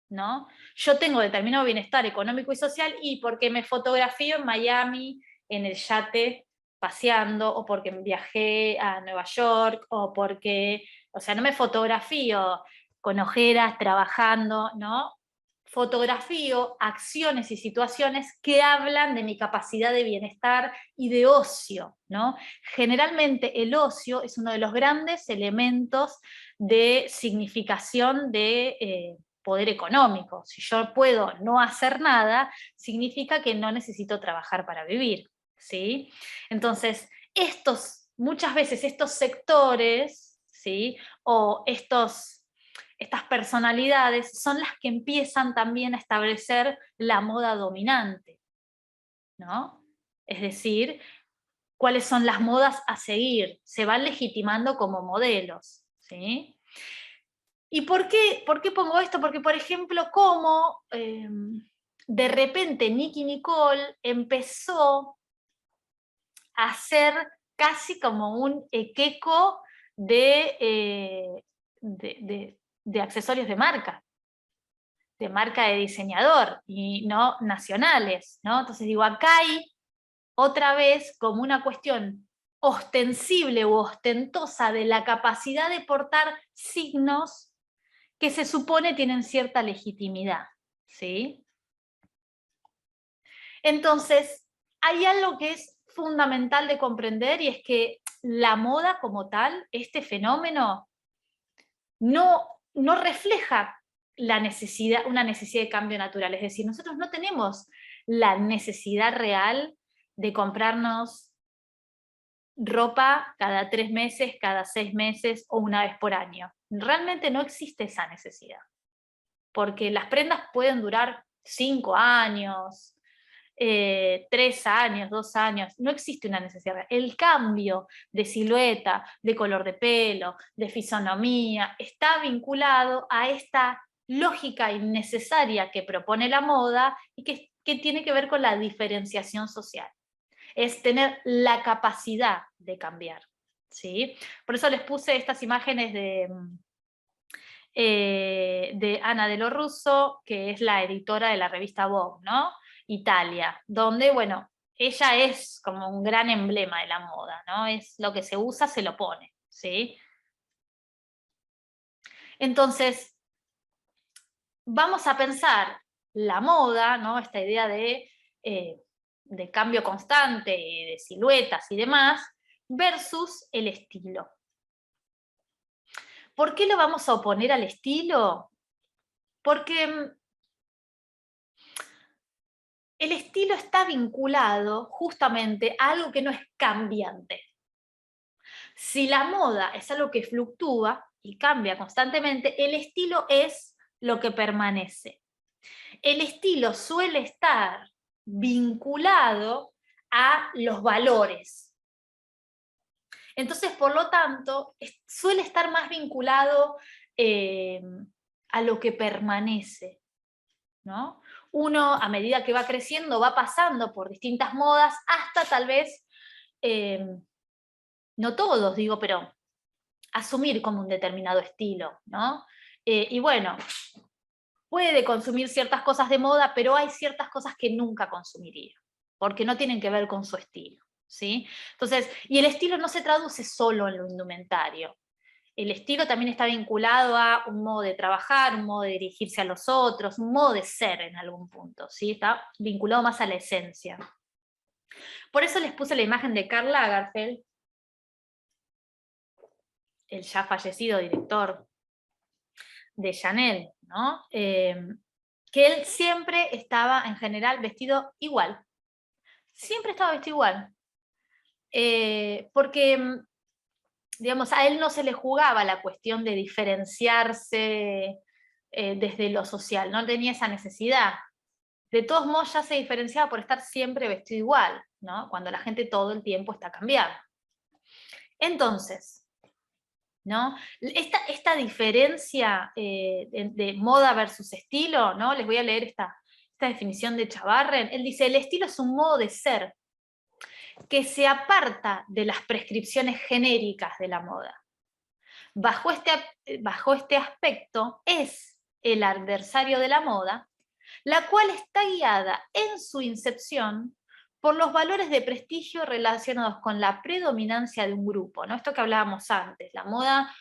¿no? Yo tengo determinado bienestar económico y social y porque me fotografío en Miami en el yate paseando, o porque viajé a Nueva York, o porque, o sea, no me fotografío con ojeras, trabajando, ¿no? Fotografío acciones y situaciones que hablan de mi capacidad de bienestar y de ocio, ¿no? Generalmente el ocio es uno de los grandes elementos de significación de poder económico. Si yo puedo no hacer nada, significa que no necesito trabajar para vivir, ¿sí? Entonces, muchas veces estos sectores, ¿sí? O estas personalidades son las que empiezan también a establecer la moda dominante, ¿no? Es decir, cuáles son las modas a seguir, se van legitimando como modelos, ¿sí? ¿Y por qué pongo esto? Porque, por ejemplo, como de repente Nicki Nicole empezó a ser casi como un equeco de accesorios de marca de diseñador, y no nacionales, ¿no? Entonces digo, acá hay otra vez como una cuestión ostensible u ostentosa de la capacidad de portar signos que se supone tienen cierta legitimidad, ¿sí? Entonces, hay algo que es fundamental de comprender, y es que la moda como tal, este fenómeno, no refleja una necesidad de cambio natural. Es decir, nosotros no tenemos la necesidad real de comprarnos ropa cada 3 meses, cada 6 meses o una vez por año. Realmente no existe esa necesidad, porque las prendas pueden durar 5 años, 3 años, 2 años, no existe una necesidad. El cambio de silueta, de color de pelo, de fisonomía, está vinculado a esta lógica innecesaria que propone la moda y que tiene que ver con la diferenciación social. Es tener la capacidad de cambiar, ¿sí? Por eso les puse estas imágenes de Ana Dello Russo, que es la editora de la revista Vogue, ¿no? Italia, donde, bueno, ella es como un gran emblema de la moda, ¿no? Es lo que se usa, se lo pone, ¿sí? Entonces, vamos a pensar la moda, ¿no? Esta idea de cambio constante, de siluetas y demás, versus el estilo. ¿Por qué lo vamos a oponer al estilo? Porque el estilo está vinculado justamente a algo que no es cambiante. Si la moda es algo que fluctúa y cambia constantemente, el estilo es lo que permanece. El estilo suele estar vinculado a los valores. Entonces, por lo tanto, suele estar más vinculado a lo que permanece, ¿no? Uno, a medida que va creciendo, va pasando por distintas modas hasta tal vez, no todos, digo, pero asumir como un determinado estilo, ¿no? Y bueno, puede consumir ciertas cosas de moda, pero hay ciertas cosas que nunca consumiría, porque no tienen que ver con su estilo, ¿sí? Entonces, y el estilo no se traduce solo en lo indumentario. El estilo también está vinculado a un modo de trabajar, un modo de dirigirse a los otros, un modo de ser en algún punto, ¿sí? Está vinculado más a la esencia. Por eso les puse la imagen de Karl Lagerfeld, el ya fallecido director de Chanel, ¿no? Que él siempre estaba en general vestido igual. Siempre estaba vestido igual. Porque, digamos, a él no se le jugaba la cuestión de diferenciarse desde lo social, no tenía esa necesidad. De todos modos ya se diferenciaba por estar siempre vestido igual, ¿no? Cuando la gente todo el tiempo está cambiando. Entonces, ¿no? Esta diferencia de moda versus estilo, ¿no? Les voy a leer esta definición de Chavarren. Él dice: el estilo es un modo de ser que se aparta de las prescripciones genéricas de la moda. Bajo este aspecto es el adversario de la moda, la cual está guiada en su incepción por los valores de prestigio relacionados con la predominancia de un grupo, ¿no? Esto que hablábamos antes, la moda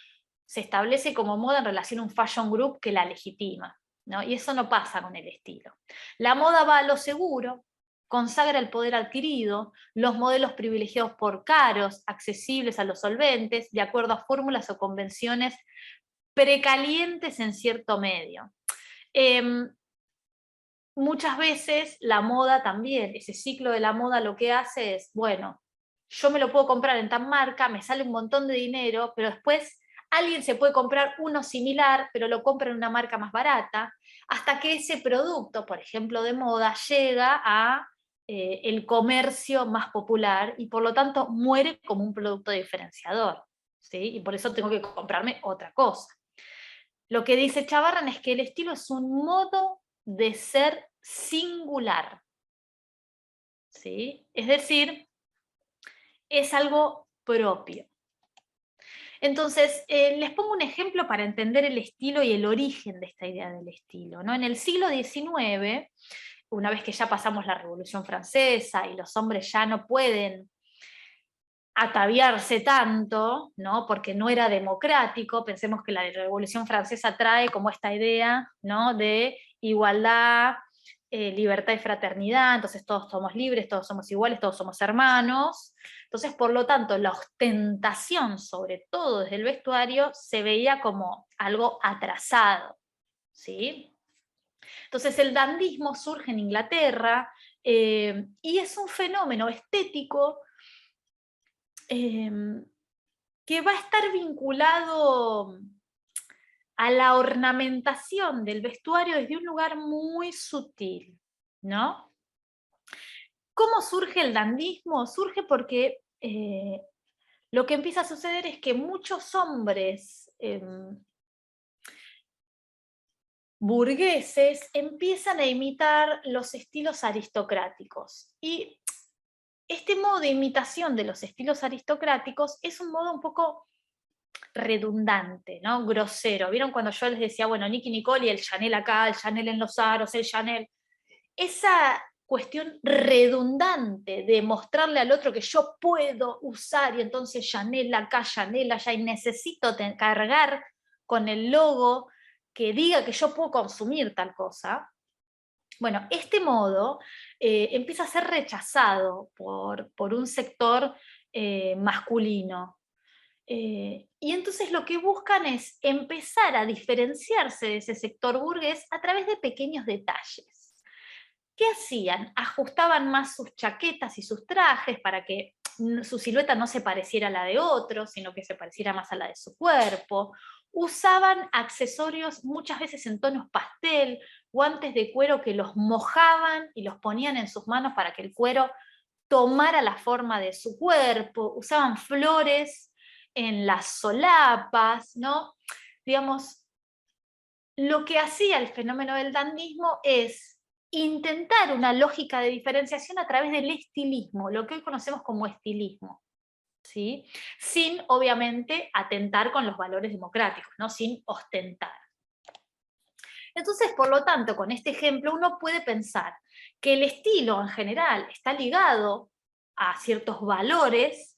se establece como moda en relación a un fashion group que la legitima, ¿no? Y eso no pasa con el estilo. La moda va a lo seguro, consagra el poder adquirido, los modelos privilegiados por caros, accesibles a los solventes, de acuerdo a fórmulas o convenciones precalientes en cierto medio. Muchas veces la moda también, ese ciclo de la moda lo que hace es, bueno, yo me lo puedo comprar en tal marca, me sale un montón de dinero, pero después alguien se puede comprar uno similar, pero lo compra en una marca más barata, hasta que ese producto, por ejemplo, de moda, llega a el comercio más popular y por lo tanto muere como un producto diferenciador, ¿sí? Y por eso tengo que comprarme otra cosa. Lo que dice Chavarren es que el estilo es un modo de ser singular, ¿sí? Es decir, es algo propio. Entonces, les pongo un ejemplo para entender el estilo y el origen de esta idea del estilo, ¿no? En el siglo XIX, una vez que ya pasamos la Revolución Francesa y los hombres ya no pueden ataviarse tanto, ¿no? Porque no era democrático. Pensemos que la Revolución Francesa trae como esta idea, ¿no? De igualdad, libertad y fraternidad, entonces todos somos libres, todos somos iguales, todos somos hermanos. Entonces, por lo tanto, la ostentación, sobre todo desde el vestuario, se veía como algo atrasado, ¿sí? Entonces el dandismo surge en Inglaterra y es un fenómeno estético que va a estar vinculado a la ornamentación del vestuario desde un lugar muy sutil, ¿no? ¿Cómo surge el dandismo? Surge porque lo que empieza a suceder es que muchos hombres burgueses empiezan a imitar los estilos aristocráticos. Y este modo de imitación de los estilos aristocráticos es un modo un poco redundante, ¿no? Grosero. ¿Vieron cuando yo les decía, bueno, Nicki Nicole y el Chanel acá, el Chanel en los aros, el Chanel? Esa cuestión redundante de mostrarle al otro que yo puedo usar y entonces Chanel acá, Chanel allá y necesito cargar con el logo que diga que yo puedo consumir tal cosa. Bueno, este modo empieza a ser rechazado por un sector masculino. Y entonces lo que buscan es empezar a diferenciarse de ese sector burgués a través de pequeños detalles. ¿Qué hacían? Ajustaban más sus chaquetas y sus trajes para que su silueta no se pareciera a la de otros, sino que se pareciera más a la de su cuerpo. Usaban accesorios muchas veces en tonos pastel, guantes de cuero que los mojaban y los ponían en sus manos para que el cuero tomara la forma de su cuerpo. Usaban flores en las solapas, ¿no? Digamos, lo que hacía el fenómeno del dandismo es intentar una lógica de diferenciación a través del estilismo, lo que hoy conocemos como estilismo, ¿sí? Sin, obviamente, atentar con los valores democráticos, ¿no? Sin ostentar. Entonces, por lo tanto, con este ejemplo uno puede pensar que el estilo en general está ligado a ciertos valores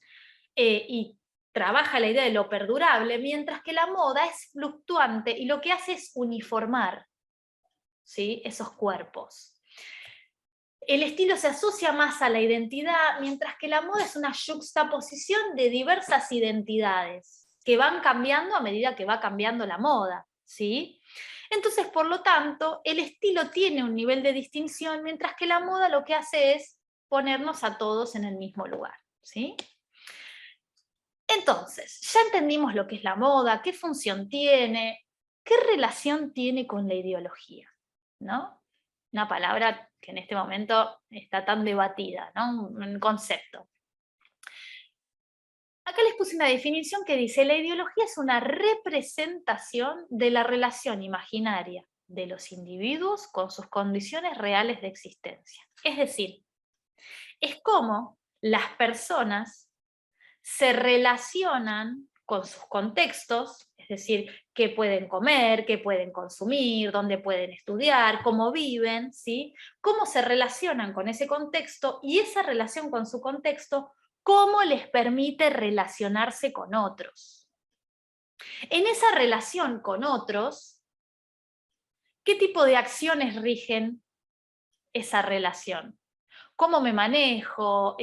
y trabaja la idea de lo perdurable, mientras que la moda es fluctuante y lo que hace es uniformar, ¿sí?, esos cuerpos. El estilo se asocia más a la identidad, mientras que la moda es una yuxtaposición de diversas identidades que van cambiando a medida que va cambiando la moda, ¿sí? Entonces, por lo tanto, el estilo tiene un nivel de distinción, mientras que la moda lo que hace es ponernos a todos en el mismo lugar, ¿sí? Entonces, ya entendimos lo que es la moda, qué función tiene, qué relación tiene con la ideología, ¿no? Una palabra que en este momento está tan debatida, ¿no? Un concepto. Acá les puse una definición que dice: la ideología es una representación de la relación imaginaria de los individuos con sus condiciones reales de existencia. Es decir, es como las personas se relacionan con sus contextos, es decir, qué pueden comer, qué pueden consumir, dónde pueden estudiar, cómo viven, ¿sí? Cómo se relacionan con ese contexto y esa relación con su contexto, cómo les permite relacionarse con otros. En esa relación con otros, ¿qué tipo de acciones rigen esa relación? Cómo me manejo,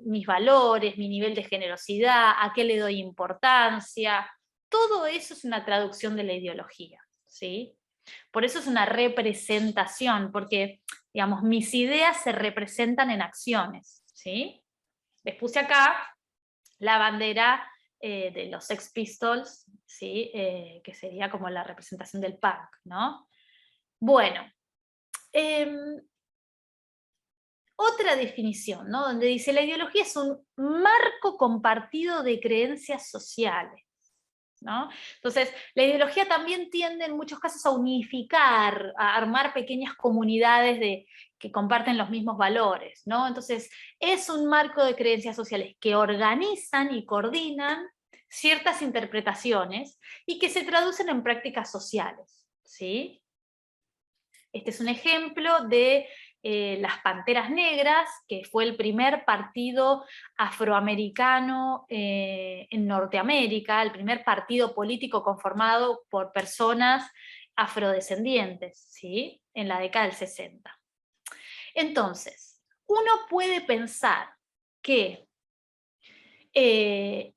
mis valores, mi nivel de generosidad, a qué le doy importancia. Todo eso es una traducción de la ideología, ¿sí? Por eso es una representación, porque, digamos, mis ideas se representan en acciones, ¿sí? Les puse acá la bandera de los Sex Pistols, ¿sí? Que sería como la representación del punk, ¿no? Bueno, otra definición, ¿no? Donde dice: la ideología es un marco compartido de creencias sociales, ¿no? Entonces, la ideología también tiende en muchos casos a unificar, a armar pequeñas comunidades que comparten los mismos valores, ¿no? Entonces, es un marco de creencias sociales que organizan y coordinan ciertas interpretaciones y que se traducen en prácticas sociales, ¿sí? Este es un ejemplo de las Panteras Negras, que fue el primer partido afroamericano en Norteamérica, el primer partido político conformado por personas afrodescendientes, ¿sí? En la década del 60. Entonces, uno puede pensar que el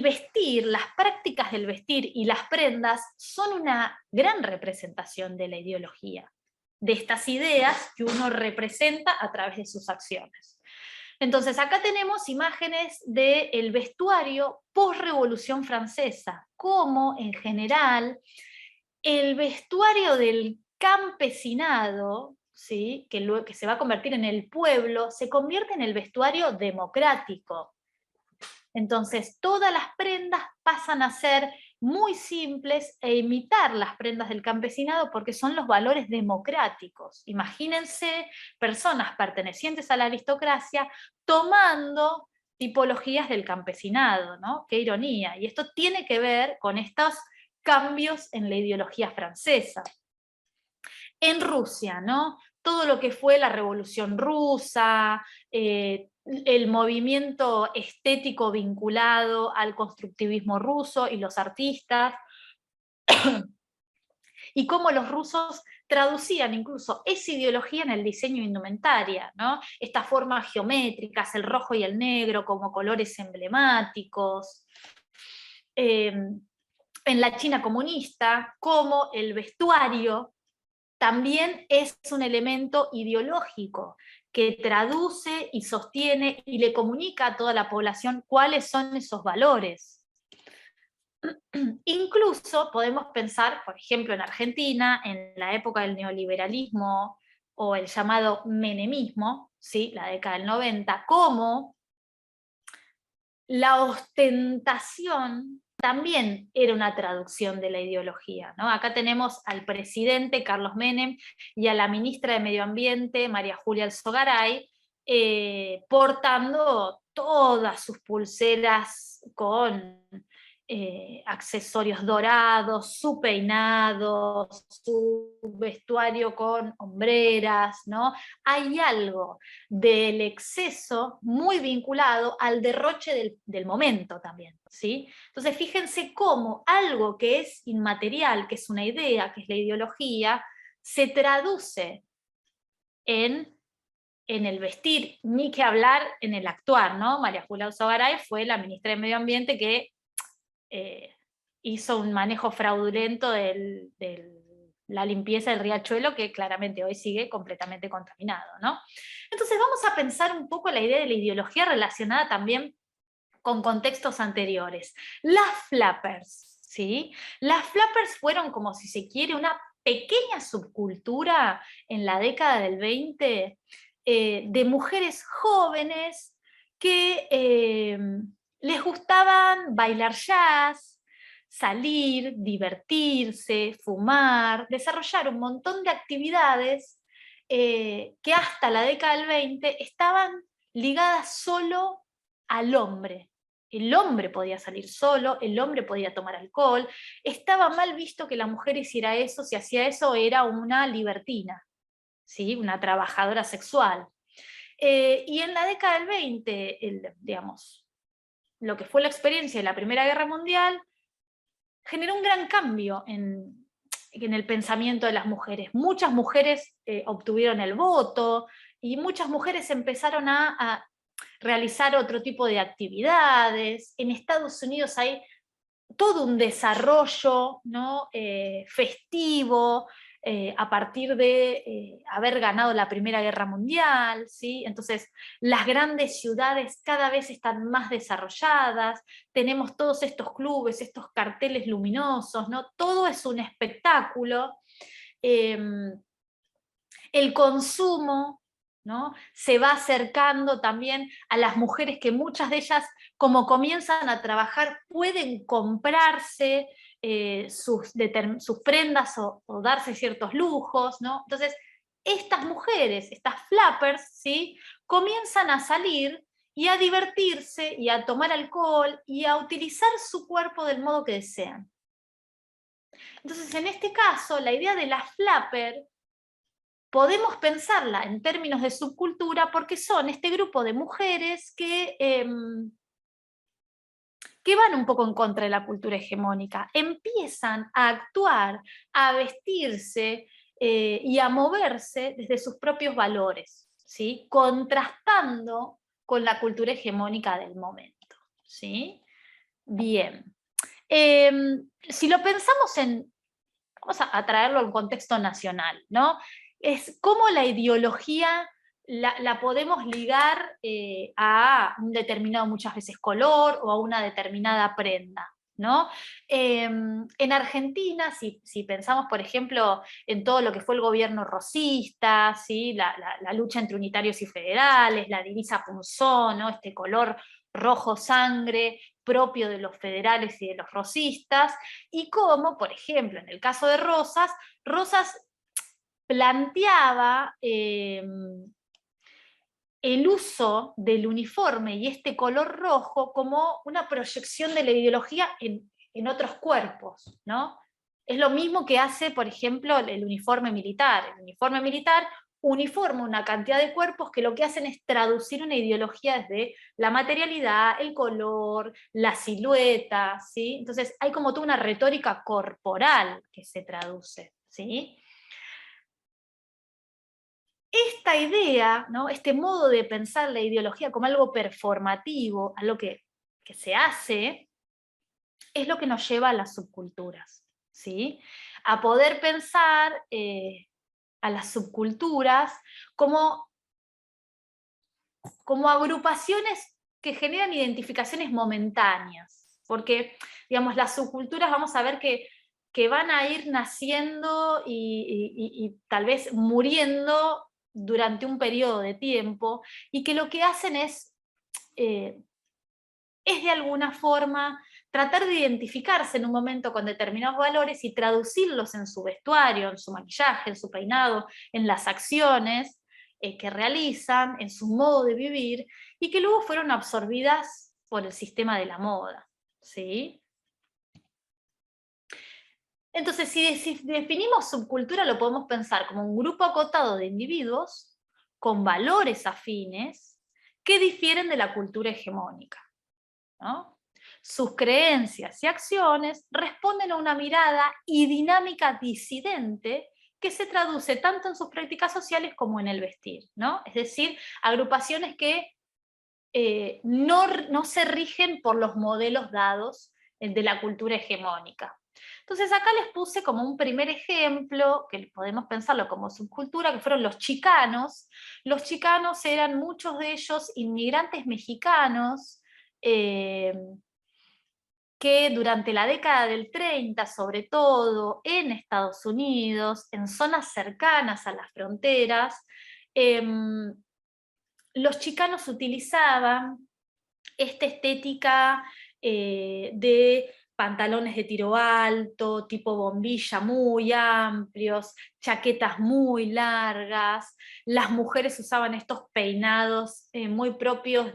vestir, las prácticas del vestir y las prendas son una gran representación de la ideología, de estas ideas que uno representa a través de sus acciones. Entonces, acá tenemos imágenes del vestuario post-Revolución Francesa, cómo en general el vestuario del campesinado, ¿sí? Que se va a convertir en el pueblo, se convierte en el vestuario democrático. Entonces, todas las prendas pasan a ser muy simples e imitar las prendas del campesinado porque son los valores democráticos. Imagínense personas pertenecientes a la aristocracia tomando tipologías del campesinado, ¿no? Qué ironía. Y esto tiene que ver con estos cambios en la ideología francesa. En Rusia, ¿no? Todo lo que fue la Revolución Rusa, el movimiento estético vinculado al constructivismo ruso y los artistas, y cómo los rusos traducían incluso esa ideología en el diseño de indumentaria, ¿no? Estas formas geométricas, el rojo y el negro como colores emblemáticos. En la China comunista, como el vestuario también es un elemento ideológico que traduce y sostiene y le comunica a toda la población cuáles son esos valores. Incluso podemos pensar, por ejemplo, en Argentina, en la época del neoliberalismo o el llamado menemismo, ¿sí? La década del 90, como la ostentación también era una traducción de la ideología, ¿no? Acá tenemos al presidente Carlos Menem y a la ministra de Medio Ambiente, María Julia Alzogaray, portando todas sus pulseras con accesorios dorados, su peinado, su vestuario con hombreras, ¿no? Hay algo del exceso muy vinculado al derroche del momento también, ¿sí? Entonces fíjense cómo algo que es inmaterial, que es una idea, que es la ideología, se traduce en el vestir, ni que hablar en el actuar, ¿no? María Julia Alzogaray fue la ministra de Medio Ambiente que hizo un manejo fraudulento de la limpieza del riachuelo, que claramente hoy sigue completamente contaminado, ¿no? Entonces vamos a pensar un poco la idea de la ideología relacionada también con contextos anteriores. Las flappers, ¿sí? Las flappers fueron, como si se quiere, una pequeña subcultura en la década del 20 de mujeres jóvenes que les gustaban bailar jazz, salir, divertirse, fumar, desarrollar un montón de actividades que hasta la década del 20 estaban ligadas solo al hombre. El hombre podía salir solo, el hombre podía tomar alcohol, estaba mal visto que la mujer hiciera eso, si hacía eso era una libertina, ¿sí? Una trabajadora sexual. Y en la década del 20, digamos, lo que fue la experiencia de la Primera Guerra Mundial, generó un gran cambio en el pensamiento de las mujeres. Muchas mujeres obtuvieron el voto y muchas mujeres empezaron a realizar otro tipo de actividades. En Estados Unidos hay todo un desarrollo, ¿no? Festivo, a partir de haber ganado la Primera Guerra Mundial, ¿sí? Entonces las grandes ciudades cada vez están más desarrolladas, tenemos todos estos clubes, estos carteles luminosos, ¿no? Todo es un espectáculo. El consumo, ¿no? Se va acercando también a las mujeres que muchas de ellas, como comienzan a trabajar, pueden comprarse sus prendas o darse ciertos lujos, ¿no? Entonces, estas mujeres, estas flappers, ¿sí? Comienzan a salir y a divertirse y a tomar alcohol y a utilizar su cuerpo del modo que desean. Entonces, en este caso, la idea de la flapper podemos pensarla en términos de subcultura porque son este grupo de mujeres que van un poco en contra de la cultura hegemónica, empiezan a actuar, a vestirse y a moverse desde sus propios valores, ¿sí? Contrastando con la cultura hegemónica del momento, ¿sí? Bien. Si lo pensamos vamos a traerlo a un contexto nacional, ¿no? Es cómo la ideología la podemos ligar a un determinado, muchas veces, color o a una determinada prenda, ¿no? En Argentina, si pensamos, por ejemplo, en todo lo que fue el gobierno rosista, ¿sí? La lucha entre unitarios y federales, la divisa punzón, ¿no? Este color rojo sangre propio de los federales y de los rosistas, y cómo, por ejemplo, en el caso de Rosas, Rosas planteaba el uso del uniforme y este color rojo como una proyección de la ideología en otros cuerpos, ¿no? Es lo mismo que hace, por ejemplo, el uniforme militar. El uniforme militar uniforma una cantidad de cuerpos que lo que hacen es traducir una ideología desde la materialidad, el color, la silueta, ¿sí? Entonces hay como toda una retórica corporal que se traduce, ¿sí? Esta idea, ¿no? Este modo de pensar la ideología como algo performativo, algo que se hace, es lo que nos lleva a las subculturas, ¿sí? A poder pensar a las subculturas como agrupaciones que generan identificaciones momentáneas, porque, digamos, las subculturas vamos a ver que van a ir naciendo y tal vez muriendo durante un periodo de tiempo, y que lo que hacen es de alguna forma tratar de identificarse en un momento con determinados valores y traducirlos en su vestuario, en su maquillaje, en su peinado, en las acciones que realizan, en su modo de vivir, y que luego fueron absorbidas por el sistema de la moda, ¿sí? Entonces, si definimos subcultura, lo podemos pensar como un grupo acotado de individuos con valores afines que difieren de la cultura hegemónica, ¿no? Sus creencias y acciones responden a una mirada y dinámica disidente que se traduce tanto en sus prácticas sociales como en el vestir, ¿no? Es decir, agrupaciones que no se rigen por los modelos dados de la cultura hegemónica. Entonces acá les puse como un primer ejemplo, que podemos pensarlo como subcultura, que fueron los chicanos. Los chicanos eran muchos de ellos inmigrantes mexicanos, que durante la década del 30, sobre todo en Estados Unidos, en zonas cercanas a las fronteras, los chicanos utilizaban esta estética de pantalones de tiro alto, tipo bombilla muy amplios, chaquetas muy largas. Las mujeres usaban estos peinados muy propios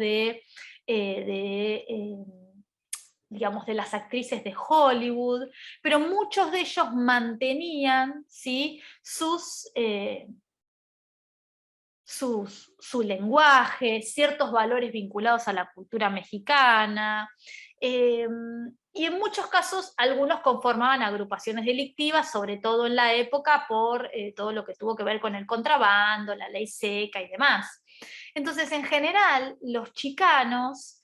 digamos, de las actrices de Hollywood, pero muchos de ellos mantenían, ¿sí?, su lenguaje, ciertos valores vinculados a la cultura mexicana, y en muchos casos algunos conformaban agrupaciones delictivas, sobre todo en la época por todo lo que tuvo que ver con el contrabando, la ley seca y demás. Entonces, en general, los chicanos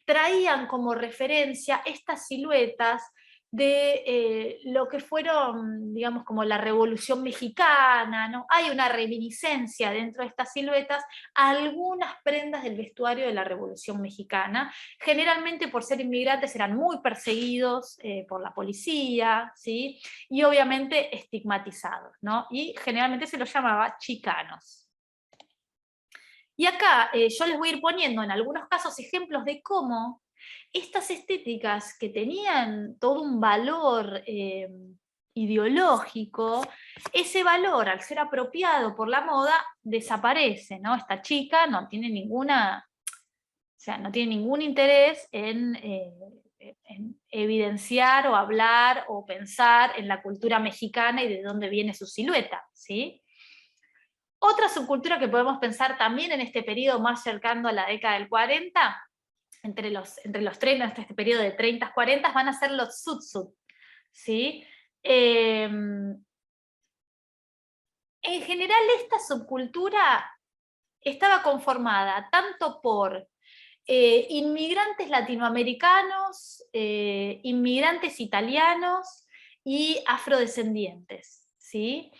traían como referencia estas siluetas de lo que fueron, digamos, como la Revolución Mexicana, ¿no? Hay una reminiscencia dentro de estas siluetas a algunas prendas del vestuario de la Revolución Mexicana. Generalmente, por ser inmigrantes, eran muy perseguidos por la policía, ¿sí? Y obviamente estigmatizados, ¿no? Y generalmente se los llamaba chicanos. Y acá yo les voy a ir poniendo en algunos casos ejemplos de cómo estas estéticas que tenían todo un valor ideológico, ese valor, al ser apropiado por la moda, desaparece, ¿no? Esta chica no tiene no tiene ningún interés en evidenciar o hablar o pensar en la cultura mexicana y de dónde viene su silueta, ¿sí? Otra subcultura que podemos pensar también en este periodo más cercano a la década del 40, entre los 30, este periodo de 30, 40, van a ser los zoot-suit, ¿sí? En general esta subcultura estaba conformada tanto por inmigrantes latinoamericanos, inmigrantes italianos y afrodescendientes, ¿sí?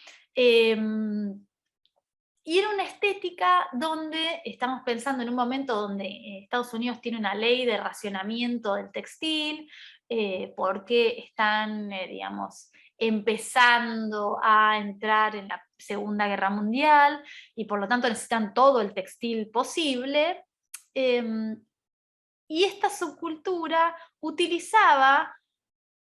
Y era una estética donde, estamos pensando en un momento donde Estados Unidos tiene una ley de racionamiento del textil, porque están, digamos, empezando a entrar en la Segunda Guerra Mundial, y por lo tanto necesitan todo el textil posible. Y esta subcultura utilizaba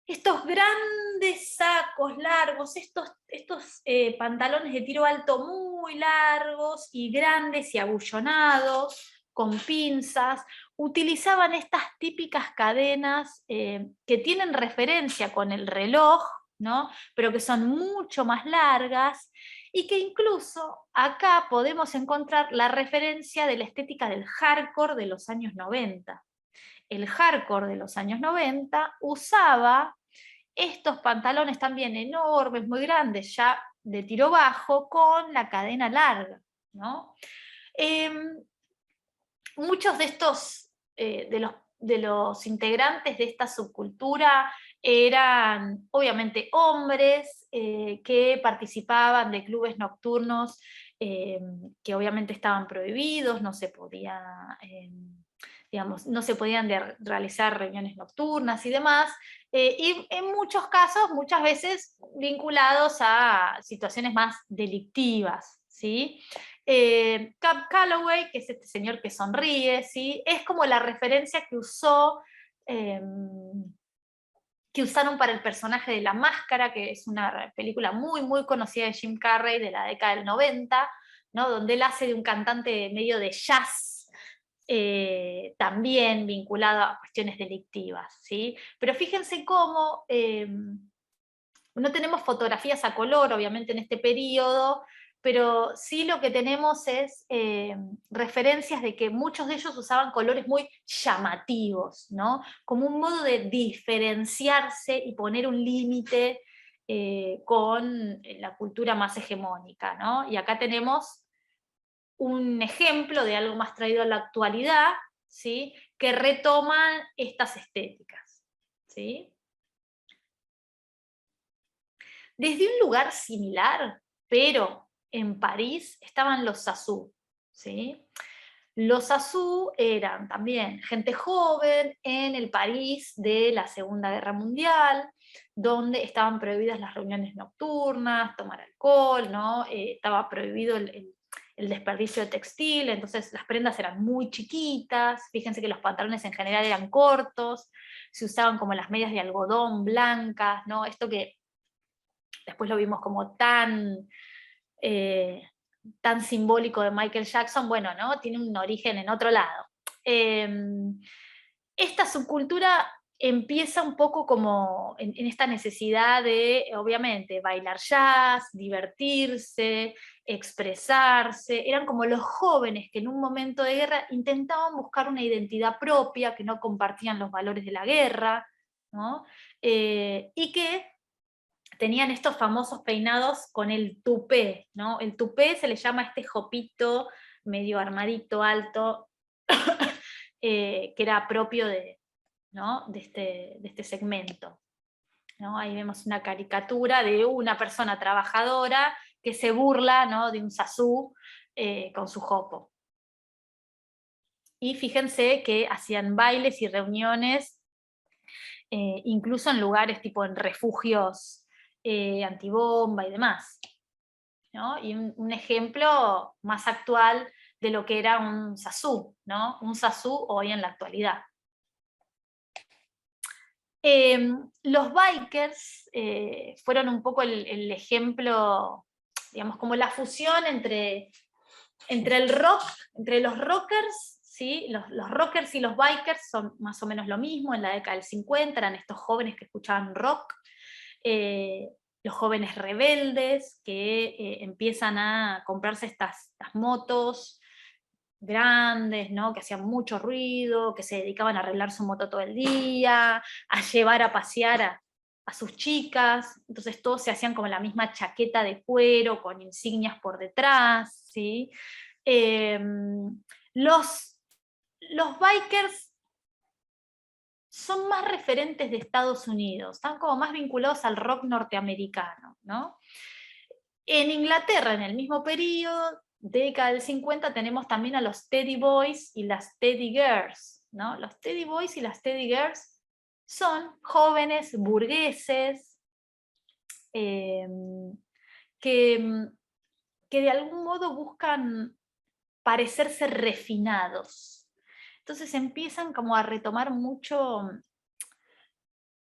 estos grandes sacos largos, estos pantalones de tiro alto muy largos y grandes y abullonados, con pinzas, utilizaban estas típicas cadenas que tienen referencia con el reloj, ¿no? Pero que son mucho más largas, y que incluso acá podemos encontrar la referencia de la estética del hardcore de los años 90. El hardcore de los años 90 usaba estos pantalones también enormes, muy grandes, ya de tiro bajo, con la cadena larga, ¿no? Muchos de estos, de los integrantes de esta subcultura eran obviamente hombres que participaban de clubes nocturnos que obviamente estaban prohibidos, no se podía, digamos, no se podían realizar reuniones nocturnas y demás, y en muchos casos, muchas veces vinculados a situaciones más delictivas, ¿sí? Cab Calloway, que es este señor que sonríe, ¿sí? Es como la referencia que que usaron para el personaje de La Máscara, que es una película muy, muy conocida de Jim Carrey de la década del 90, ¿no? Donde él hace de un cantante medio de jazz, también vinculado a cuestiones delictivas, ¿sí? Pero fíjense cómo no tenemos fotografías a color, obviamente, en este periodo, pero sí lo que tenemos es referencias de que muchos de ellos usaban colores muy llamativos, ¿no? Como un modo de diferenciarse y poner un límite con la cultura más hegemónica, ¿no? Y acá tenemos un ejemplo de algo más traído a la actualidad, ¿sí? Que retoman estas estéticas, ¿sí? Desde un lugar similar, pero en París, estaban los Sassou, ¿sí? Los Sassou eran también gente joven en el París de la Segunda Guerra Mundial, donde estaban prohibidas las reuniones nocturnas, tomar alcohol, ¿no? Estaba prohibido el desperdicio de textil, entonces las prendas eran muy chiquitas, fíjense que los pantalones en general eran cortos, se usaban como las medias de algodón blancas, ¿no? Esto que después lo vimos como tan simbólico de Michael Jackson, bueno, ¿no? Tiene un origen en otro lado. Esta subcultura empieza un poco como en esta necesidad de, obviamente, bailar jazz, divertirse, expresarse. Eran como los jóvenes que en un momento de guerra intentaban buscar una identidad propia, que no compartían los valores de la guerra, ¿no? Y que tenían estos famosos peinados con el tupé, ¿no? El tupé se le llama este jopito medio armadito, alto, que era propio ¿no? de este segmento, ¿no? Ahí vemos una caricatura de una persona trabajadora que se burla, ¿no? De un Sassou con su jopo. Y fíjense que hacían bailes y reuniones, incluso en lugares tipo en refugios antibomba y demás, ¿no? Y un ejemplo más actual de lo que era un Sassou, ¿no? Un Sassou hoy en la actualidad. Los bikers fueron un poco el ejemplo, digamos, como la fusión entre el rock, entre los rockers, ¿sí? ¿sí? Los rockers y los bikers son más o menos lo mismo, en la década del 50 eran estos jóvenes que escuchaban rock, los jóvenes rebeldes que empiezan a comprarse estas motos grandes, ¿no? Que hacían mucho ruido, que se dedicaban a arreglar su moto todo el día, a llevar a pasear a sus chicas, entonces todos se hacían como la misma chaqueta de cuero con insignias por detrás, ¿sí? Eh, los bikers son más referentes de Estados Unidos, están como más vinculados al rock norteamericano, ¿no? En Inglaterra, en el mismo periodo, década del 50, tenemos también a los Teddy Boys y las Teddy Girls, ¿no? Los Teddy Boys y las Teddy Girls son jóvenes burgueses eh, que, que de algún modo buscan parecerse refinados. Entonces empiezan como a retomar mucho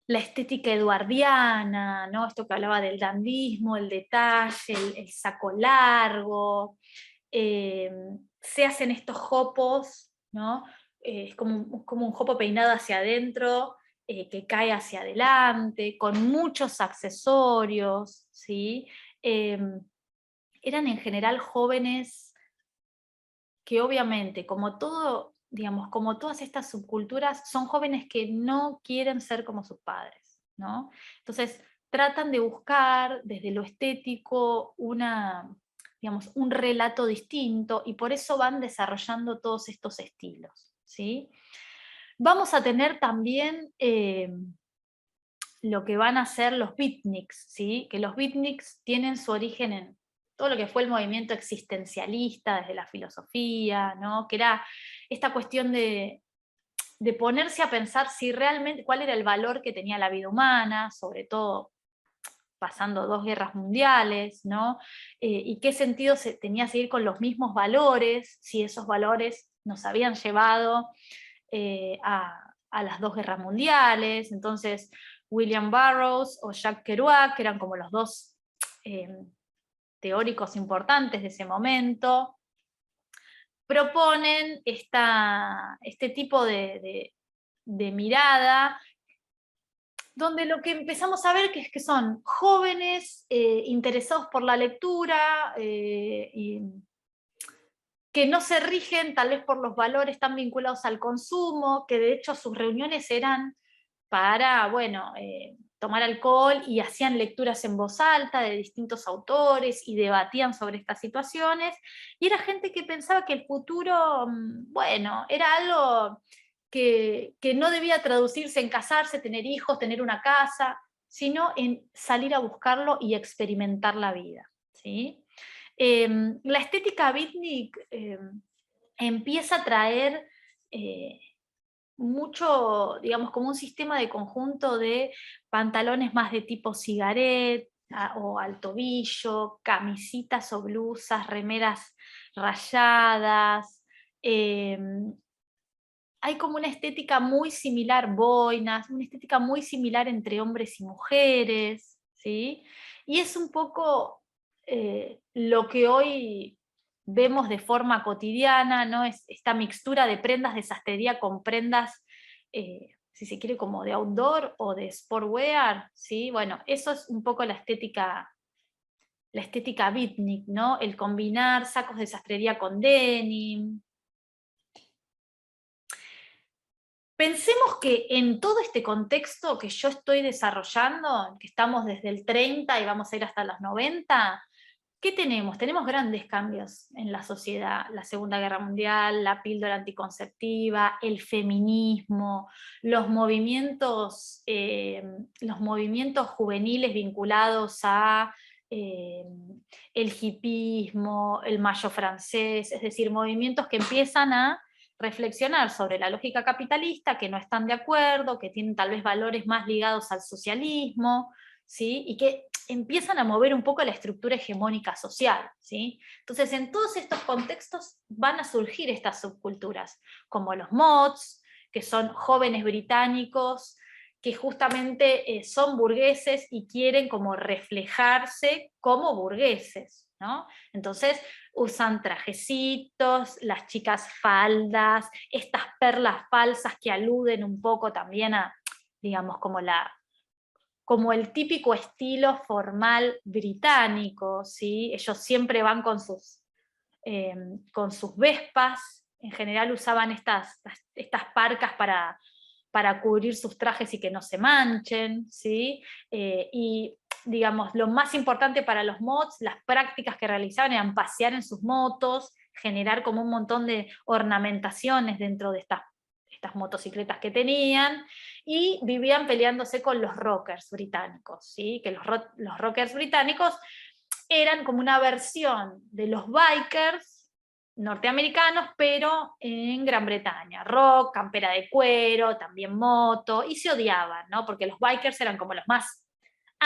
la estética eduardiana, ¿no? Esto que hablaba del dandismo, el detalle, el saco largo, se hacen estos jopos, ¿no? Es como un jopo peinado hacia adentro, que cae hacia adelante, con muchos accesorios, ¿sí? Eran en general jóvenes que obviamente, como todo, digamos, como todas estas subculturas, son jóvenes que no quieren ser como sus padres, ¿no? Entonces, tratan de buscar desde lo estético digamos, un relato distinto y por eso van desarrollando todos estos estilos, ¿sí? Vamos a tener también lo que van a ser los beatniks, ¿sí? Que los beatniks tienen su origen en todo lo que fue el movimiento existencialista desde la filosofía, ¿no? Que era esta cuestión de ponerse a pensar si realmente, cuál era el valor que tenía la vida humana, sobre todo pasando 2 guerras mundiales, ¿no? Y qué sentido tenía seguir con los mismos valores, si esos valores nos habían llevado a las 2 guerras mundiales. Entonces, William Burroughs o Jack Kerouac, que eran como los dos eh, teóricos importantes de ese momento, proponen este tipo de mirada, donde lo que empezamos a ver es que son jóvenes interesados por la lectura y que no se rigen tal vez por los valores tan vinculados al consumo, que de hecho sus reuniones eran para, bueno, tomar alcohol y hacían lecturas en voz alta de distintos autores y debatían sobre estas situaciones, y era gente que pensaba que el futuro, bueno, era algo que no debía traducirse en casarse, tener hijos, tener una casa, sino en salir a buscarlo y experimentar la vida, ¿sí? La estética beatnik empieza a traer mucho, digamos, como un sistema de conjunto de pantalones más de tipo cigarette o al tobillo, camisitas o blusas, remeras rayadas. Hay como una estética muy similar, boinas, una estética muy similar entre hombres y mujeres, ¿sí? Y es un poco lo que hoy vemos de forma cotidiana, ¿no? Es esta mixtura de prendas de sastrería con prendas, si se quiere, como de outdoor o de sportwear, ¿sí? Bueno, eso es un poco la estética beatnik, ¿no? El combinar sacos de sastrería con denim. Pensemos que en todo este contexto que yo estoy desarrollando, que estamos desde el 30 y vamos a ir hasta los 90, ¿qué tenemos? Tenemos grandes cambios en la sociedad. La Segunda Guerra Mundial, la píldora anticonceptiva, el feminismo, los movimientos juveniles vinculados a el hipismo, el mayo francés, es decir, movimientos que empiezan a reflexionar sobre la lógica capitalista, que no están de acuerdo, que tienen tal vez valores más ligados al socialismo, ¿sí? Y que empiezan a mover un poco la estructura hegemónica social, ¿sí? Entonces, en todos estos contextos van a surgir estas subculturas, como los mods, que son jóvenes británicos que justamente son burgueses y quieren como reflejarse como burgueses, ¿no? Entonces usan trajecitos, las chicas faldas, estas perlas falsas que aluden un poco también a, digamos, como el típico estilo formal británico, ¿sí? Ellos siempre van con sus vespas, en general usaban estas parcas para cubrir sus trajes y que no se manchen, ¿sí? Y digamos, lo más importante para los mods, las prácticas que realizaban eran pasear en sus motos, generar como un montón de ornamentaciones dentro de estas motocicletas que tenían, y vivían peleándose con los rockers británicos, ¿sí? Que los rockers británicos eran como una versión de los bikers norteamericanos, pero en Gran Bretaña. Rock, campera de cuero, también moto, y se odiaban, ¿no? Porque los bikers eran como los más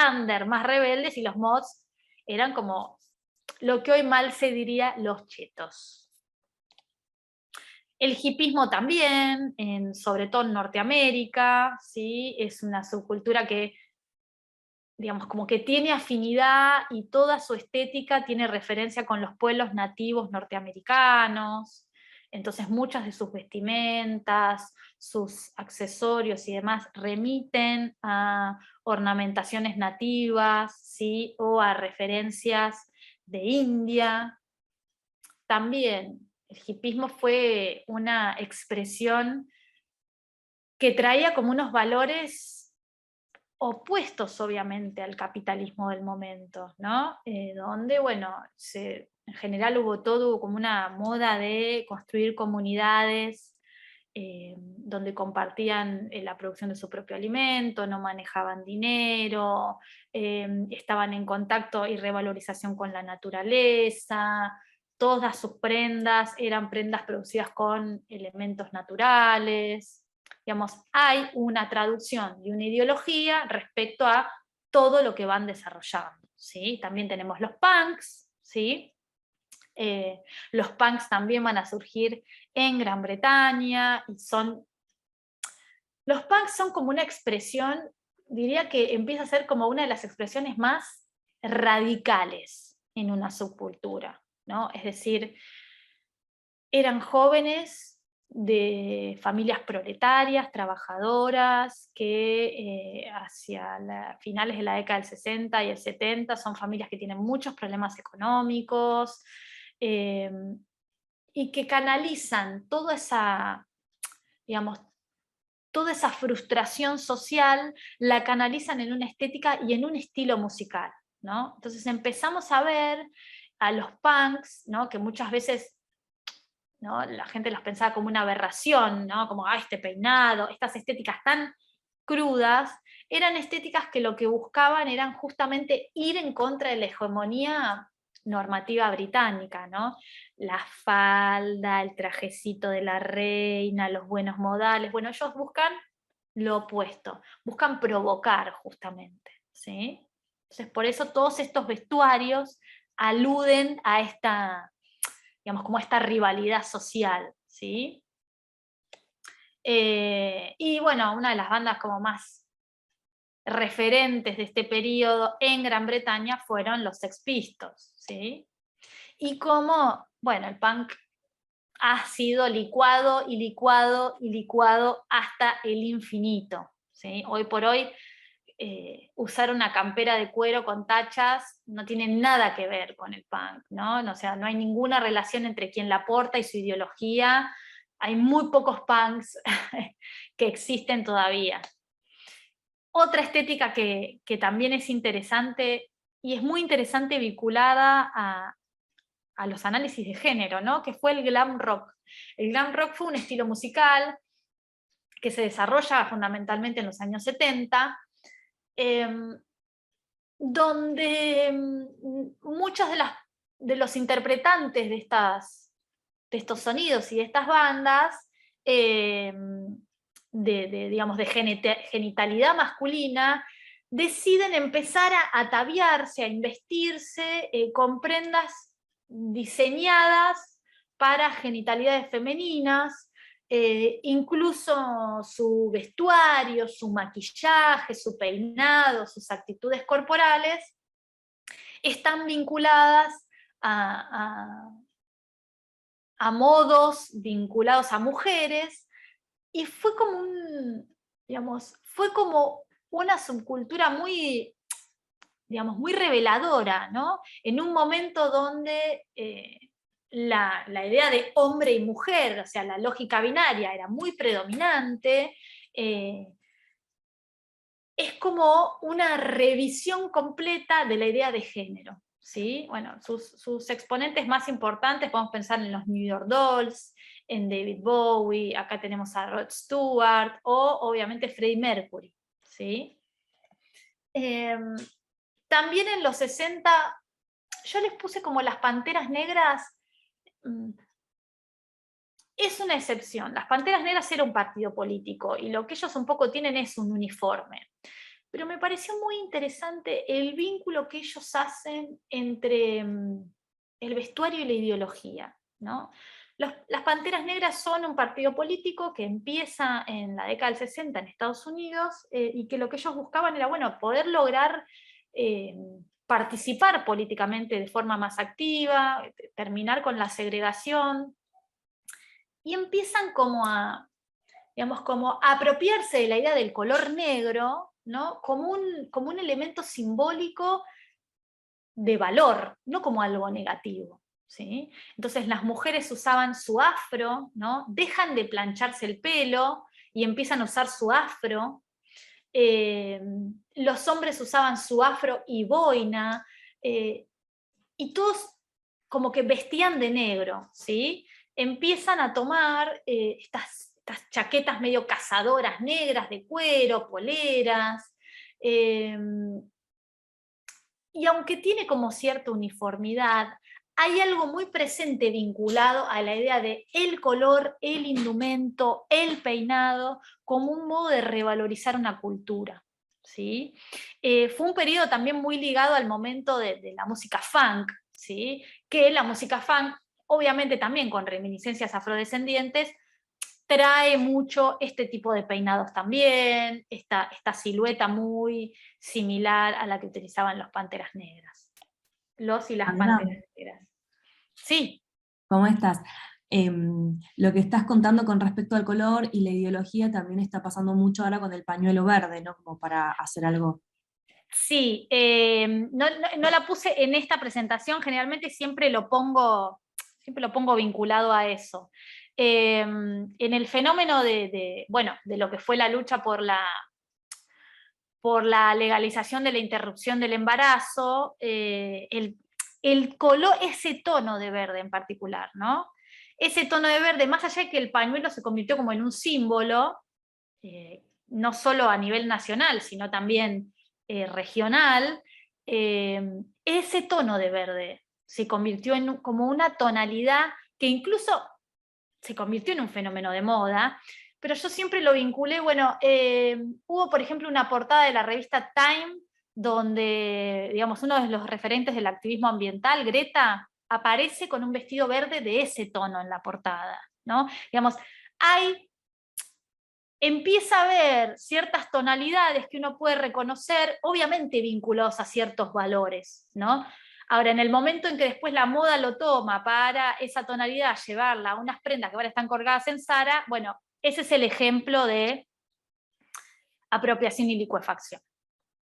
under, más rebeldes, y los mods eran como lo que hoy mal se diría los chetos. El hipismo también, sobre todo en Norteamérica, ¿sí? Es una subcultura que, digamos, como que tiene afinidad y toda su estética tiene referencia con los pueblos nativos norteamericanos. Entonces muchas de sus vestimentas, sus accesorios y demás remiten a ornamentaciones nativas, ¿sí? O a referencias de India. También el hipismo fue una expresión que traía como unos valores opuestos obviamente al capitalismo del momento, ¿no? Donde, bueno, en general hubo como una moda de construir comunidades donde compartían la producción de su propio alimento, no manejaban dinero, estaban en contacto y revalorización con la naturaleza, todas sus prendas eran prendas producidas con elementos naturales. Digamos, hay una traducción y una ideología respecto a todo lo que van desarrollando, ¿sí? También tenemos los punks, ¿sí? Los punks también van a surgir en Gran Bretaña y los punks son como una expresión, diría que empieza a ser como una de las expresiones más radicales en una subcultura, ¿no? Es decir, eran jóvenes de familias proletarias, trabajadoras, que hacia finales de la década del 60 y el 70 son familias que tienen muchos problemas económicos, eh, y que canalizan digamos, toda esa frustración social, la canalizan en una estética y en un estilo musical, ¿no? Entonces empezamos a ver a los punks, ¿no? Que muchas veces, ¿no? La gente los pensaba como una aberración, ¿no? Como, este peinado, estas estéticas tan crudas, eran estéticas que lo que buscaban eran justamente ir en contra de la hegemonía normativa británica, ¿no? La falda, el trajecito de la reina, los buenos modales. Bueno, ellos buscan lo opuesto, buscan provocar justamente, ¿sí? Entonces, por eso todos estos vestuarios aluden a esta, digamos, como esta rivalidad social, ¿sí? Y bueno, una de las bandas como más referentes de este periodo en Gran Bretaña fueron los Sex Pistols, ¿sí? Y como, bueno, el punk ha sido licuado y licuado y licuado hasta el infinito, ¿sí? Hoy por hoy, usar una campera de cuero con tachas no tiene nada que ver con el punk, ¿no? O sea, no hay ninguna relación entre quien la porta y su ideología. Hay muy pocos punks que existen todavía. Otra estética que también es interesante, y es muy interesante vinculada a los análisis de género, ¿no? Que fue el glam rock. El glam rock fue un estilo musical que se desarrolla fundamentalmente en los años 70, donde muchos de los interpretantes de estos sonidos y de estas bandas, digamos, de genitalidad masculina, deciden empezar a ataviarse, a investirse con prendas diseñadas para genitalidades femeninas, incluso su vestuario, su maquillaje, su peinado, sus actitudes corporales, están vinculadas a, a modos vinculados a mujeres, y fue como digamos, fue como una subcultura muy, digamos, muy reveladora, ¿no? En un momento donde la idea de hombre y mujer, o sea, la lógica binaria era muy predominante, es como una revisión completa de la idea de género, ¿sí? Bueno, sus exponentes más importantes, podemos pensar en los New York Dolls, en David Bowie, acá tenemos a Rod Stewart, o obviamente Freddie Mercury, ¿sí? También en los 60, yo les puse como las Panteras Negras, es una excepción. Las Panteras Negras era un partido político, y lo que ellos un poco tienen es un uniforme. Pero me pareció muy interesante el vínculo que ellos hacen entre el vestuario y la ideología, ¿no? Las Panteras Negras son un partido político que empieza en la década del 60 en Estados Unidos, y que lo que ellos buscaban era, bueno, poder lograr participar políticamente de forma más activa, terminar con la segregación, y empiezan como a, digamos, como a apropiarse de la idea del color negro, ¿no? Como un elemento simbólico de valor, no como algo negativo, ¿sí? Entonces las mujeres usaban su afro, ¿no? Dejan de plancharse el pelo y empiezan a usar su afro. Los hombres usaban su afro y boina, y todos como que vestían de negro, ¿sí? Empiezan a tomar estas chaquetas medio cazadoras negras de cuero, poleras, y aunque tiene como cierta uniformidad, hay algo muy presente vinculado a la idea de el color, el indumento, el peinado, como un modo de revalorizar una cultura, ¿sí? Fue un periodo también muy ligado al momento de la música funk, ¿sí? Que la música funk, obviamente también con reminiscencias afrodescendientes, trae mucho este tipo de peinados también, esta silueta muy similar a la que utilizaban los Panteras Negras. Los y las Ana, Panteras Negras. Sí, ¿cómo estás? Lo que estás contando con respecto al color y la ideología también está pasando mucho ahora con el pañuelo verde, ¿no? Como para hacer algo. sí. No la puse en esta presentación, generalmente siempre lo pongo vinculado a eso. En el fenómeno bueno, de lo que fue la lucha por la legalización de la interrupción del embarazo, el color, ese tono de verde en particular, ¿no? Ese tono de verde, más allá de que el pañuelo se convirtió como en un símbolo, no solo a nivel nacional, sino también regional, ese tono de verde se convirtió en como una tonalidad que incluso se convirtió en un fenómeno de moda, pero yo siempre lo vinculé, bueno, hubo por ejemplo una portada de la revista Time, donde, digamos, uno de los referentes del activismo ambiental, Greta, aparece con un vestido verde de ese tono en la portada, ¿no? Digamos, empieza a haber ciertas tonalidades que uno puede reconocer, obviamente vinculados a ciertos valores, ¿no? Ahora, en el momento en que después la moda lo toma para esa tonalidad, llevarla a unas prendas que ahora están colgadas en Zara, bueno, ese es el ejemplo de apropiación y licuefacción,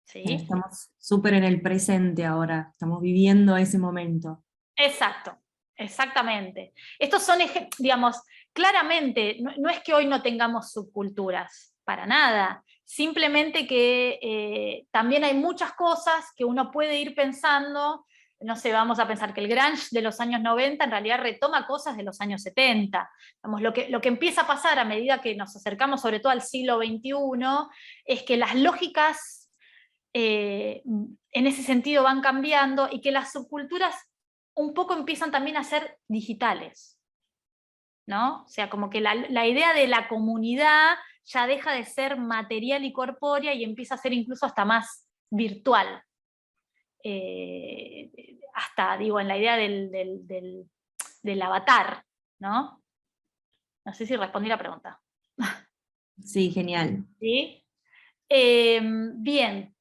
¿sí? Estamos súper en el presente ahora, estamos viviendo ese momento. Exacto, exactamente. Estos son, digamos, claramente, no es que hoy no tengamos subculturas, para nada. Simplemente que también hay muchas cosas que uno puede ir pensando. No sé, vamos a pensar que el grunge de los años 90 en realidad retoma cosas de los años 70. Vamos, lo que empieza a pasar a medida que nos acercamos sobre todo al siglo XXI es que las lógicas en ese sentido van cambiando, y que las subculturas un poco empiezan también a ser digitales, ¿no? O sea, como que la idea de la comunidad ya deja de ser material y corpórea y empieza a ser incluso hasta más virtual. Hasta, digo, en la idea del avatar, ¿no? No sé si respondí la pregunta. Sí, genial. ¿Sí? Bien.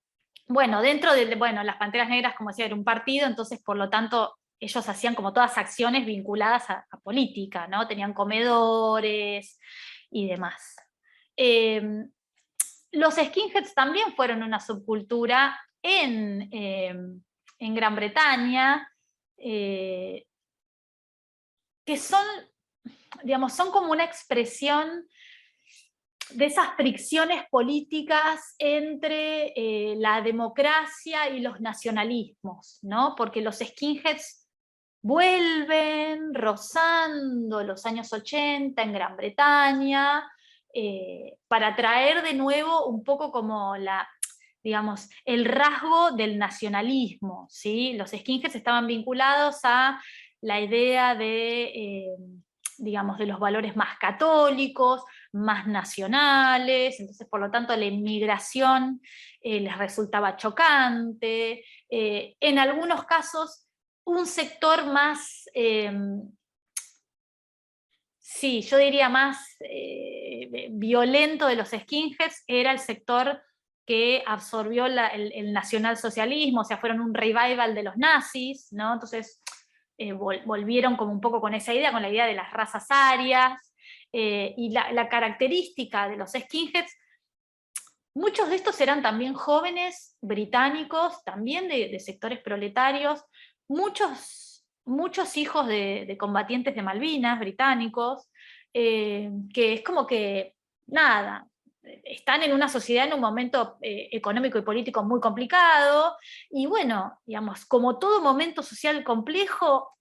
Bueno, dentro de, bueno, las Panteras Negras, como decía, era un partido, entonces por lo tanto ellos hacían como todas acciones vinculadas a política, ¿no? Tenían comedores y demás. Los skinheads también fueron una subcultura en Gran Bretaña, que son, digamos, son como una expresión de esas fricciones políticas entre la democracia y los nacionalismos, ¿no? Porque los skinheads vuelven rozando los años 80 en Gran Bretaña, para traer de nuevo un poco como digamos, el rasgo del nacionalismo, ¿sí? Los skinheads estaban vinculados a la idea digamos, de los valores más católicos, más nacionales, entonces por lo tanto la inmigración les resultaba chocante, en algunos casos un sector más, sí, yo diría más violento de los skinheads era el sector que absorbió el nacionalsocialismo, o sea, fueron un revival de los nazis, ¿no? Entonces volvieron como un poco con esa idea, con la idea de las razas arias, y la característica de los skinheads, muchos de estos eran también jóvenes británicos, también de sectores proletarios, muchos hijos de combatientes de Malvinas británicos, que es como que, nada, están en una sociedad en un momento económico y político muy complicado, y bueno, digamos, como todo momento social complejo,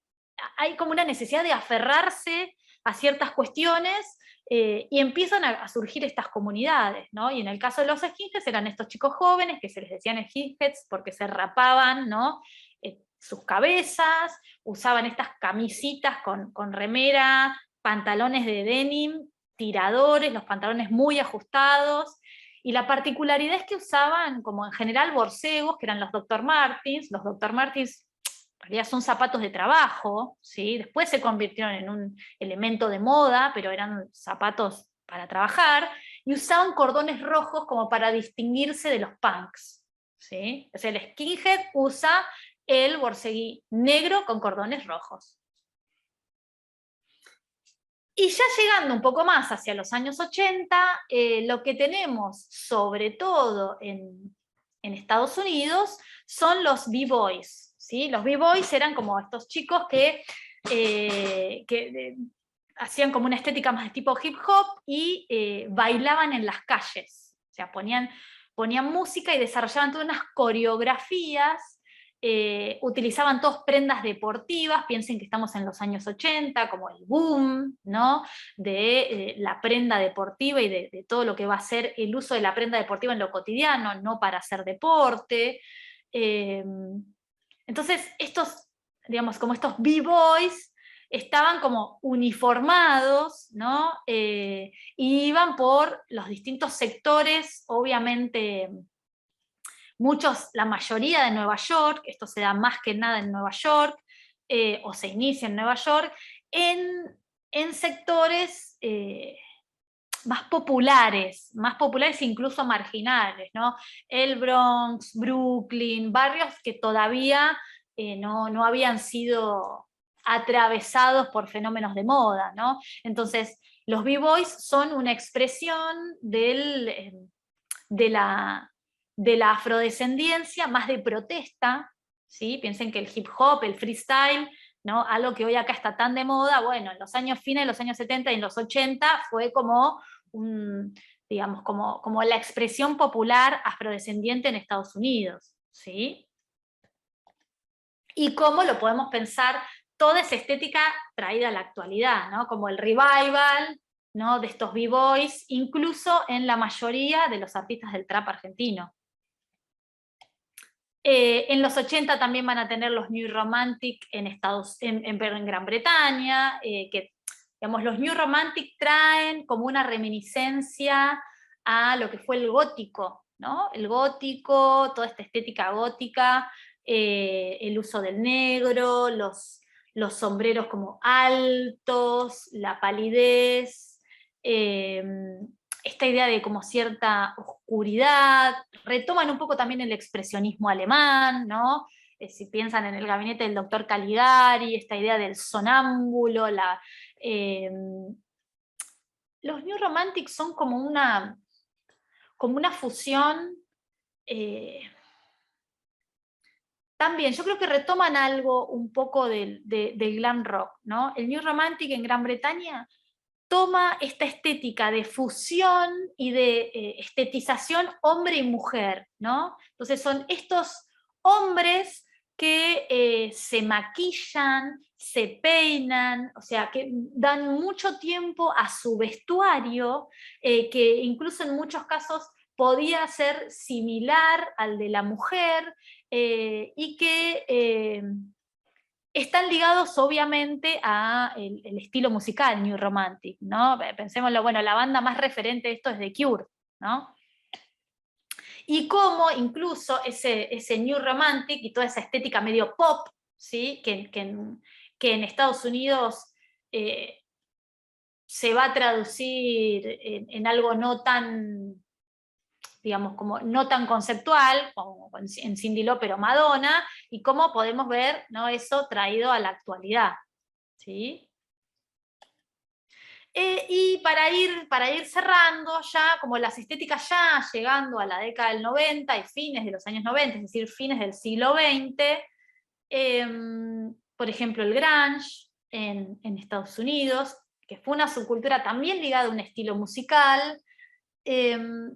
hay como una necesidad de aferrarse a ciertas cuestiones, y empiezan a surgir estas comunidades, ¿no? Y en el caso de los skinheads eran estos chicos jóvenes que se les decían skinheads porque se rapaban, ¿no? Sus cabezas, usaban estas camisitas con remera, pantalones de denim, tiradores, los pantalones muy ajustados, y la particularidad es que usaban, como en general, borcegos, que eran los Dr. Martens. Los Dr. Martens en realidad son zapatos de trabajo, ¿sí? Después se convirtieron en un elemento de moda, pero eran zapatos para trabajar, y usaban cordones rojos como para distinguirse de los punks, ¿sí? O sea, el skinhead usa el borceguí negro con cordones rojos. Y ya llegando un poco más hacia los años 80, lo que tenemos sobre todo en Estados Unidos son los B-Boys, ¿sí? Los B-Boys eran como estos chicos que hacían como una estética más de tipo hip hop y bailaban en las calles, o sea, ponían música y desarrollaban todas unas coreografías. Utilizaban todas prendas deportivas, piensen que estamos en los años 80, como el boom, ¿no? De la prenda deportiva y de todo lo que va a ser el uso de la prenda deportiva en lo cotidiano, no para hacer deporte. Entonces, digamos, como estos B-Boys estaban como uniformados, ¿no? Y iban por los distintos sectores, obviamente. La mayoría de Nueva York, esto se da más que nada en Nueva York, o se inicia en Nueva York, en sectores más populares incluso marginales, ¿no? El Bronx, Brooklyn, barrios que todavía no habían sido atravesados por fenómenos de moda, ¿no? Entonces, los B-Boys son una expresión de la afrodescendencia, más de protesta, ¿sí? Piensen que el hip hop, el freestyle, ¿no? Algo que hoy acá está tan de moda, bueno, en los fines de los años 70 y en los 80 fue como digamos, como la expresión popular afrodescendiente en Estados Unidos, ¿sí? Y cómo lo podemos pensar toda esa estética traída a la actualidad, ¿no? Como el revival, ¿no? De estos B-Boys, incluso en la mayoría de los artistas del trap argentino. En los 80 también van a tener los New Romantic en Gran Bretaña, que digamos, los New Romantic traen como una reminiscencia a lo que fue el gótico, ¿no? El gótico, toda esta estética gótica, el uso del negro, los sombreros como altos, la palidez, esta idea de como cierta oscuridad, retoman un poco también el expresionismo alemán, ¿no? si piensan en el gabinete del doctor Caligari, esta idea del sonámbulo, los New Romantics son como una fusión. También yo creo que retoman algo un poco del glam rock, ¿no? El New Romantic en Gran Bretaña toma esta estética de fusión y de estetización hombre y mujer, ¿no? Entonces son estos hombres que se maquillan, se peinan, o sea, que dan mucho tiempo a su vestuario, que incluso en muchos casos podía ser similar al de la mujer, y que están ligados obviamente a el estilo musical New Romantic, ¿no? Pensémoslo, bueno, la banda más referente de esto es The Cure, ¿no? Y cómo incluso ese New Romantic y toda esa estética medio pop, ¿sí? que en Estados Unidos se va a traducir en algo no tan, digamos, como no tan conceptual, como en Cyndi Lauper o Madonna, y cómo podemos ver, ¿no?, eso traído a la actualidad, ¿sí? Y para ir cerrando, ya como las estéticas ya llegando a la década del 90 y fines de los años 90, es decir, fines del siglo XX, por ejemplo el grunge en Estados Unidos, que fue una subcultura también ligada a un estilo musical. El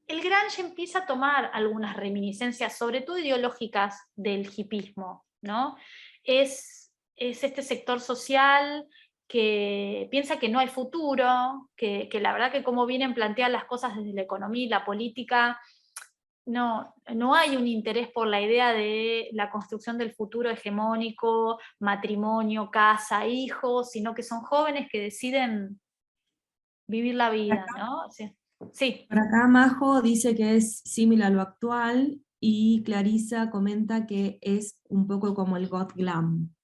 grunge empieza a tomar algunas reminiscencias, sobre todo ideológicas, del hipismo, ¿no? Es este sector social que piensa que no hay futuro, que la verdad que como vienen planteadas las cosas desde la economía y la política, no hay un interés por la idea de la construcción del futuro hegemónico, matrimonio, casa, hijos, sino que son jóvenes que deciden vivir la vida, ¿no? Sí. Sí. Por acá Majo dice que es similar a lo actual y Clarisa comenta que es un poco como el goth glam.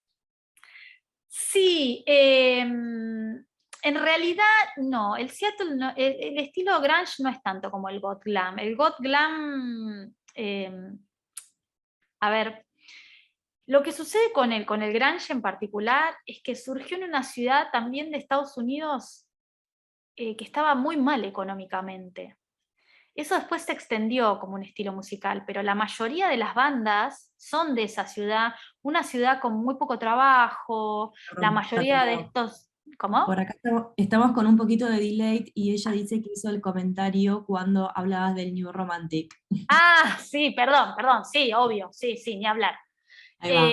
Sí, en realidad no, el Seattle el estilo grunge no es tanto como el goth glam. El goth glam, a ver, lo que sucede con el grunge en particular es que surgió en una ciudad también de Estados Unidos que estaba muy mal económicamente. Eso después se extendió como un estilo musical, pero la mayoría de las bandas son de esa ciudad, una ciudad con muy poco trabajo, la Perdón, está mayoría de como, estos... ¿Cómo? por acá estamos con un poquito de delay y ella dice que hizo el comentario cuando hablabas del New Romantic. Ah, sí, perdón, sí, obvio, sí, ni hablar. Ahí va.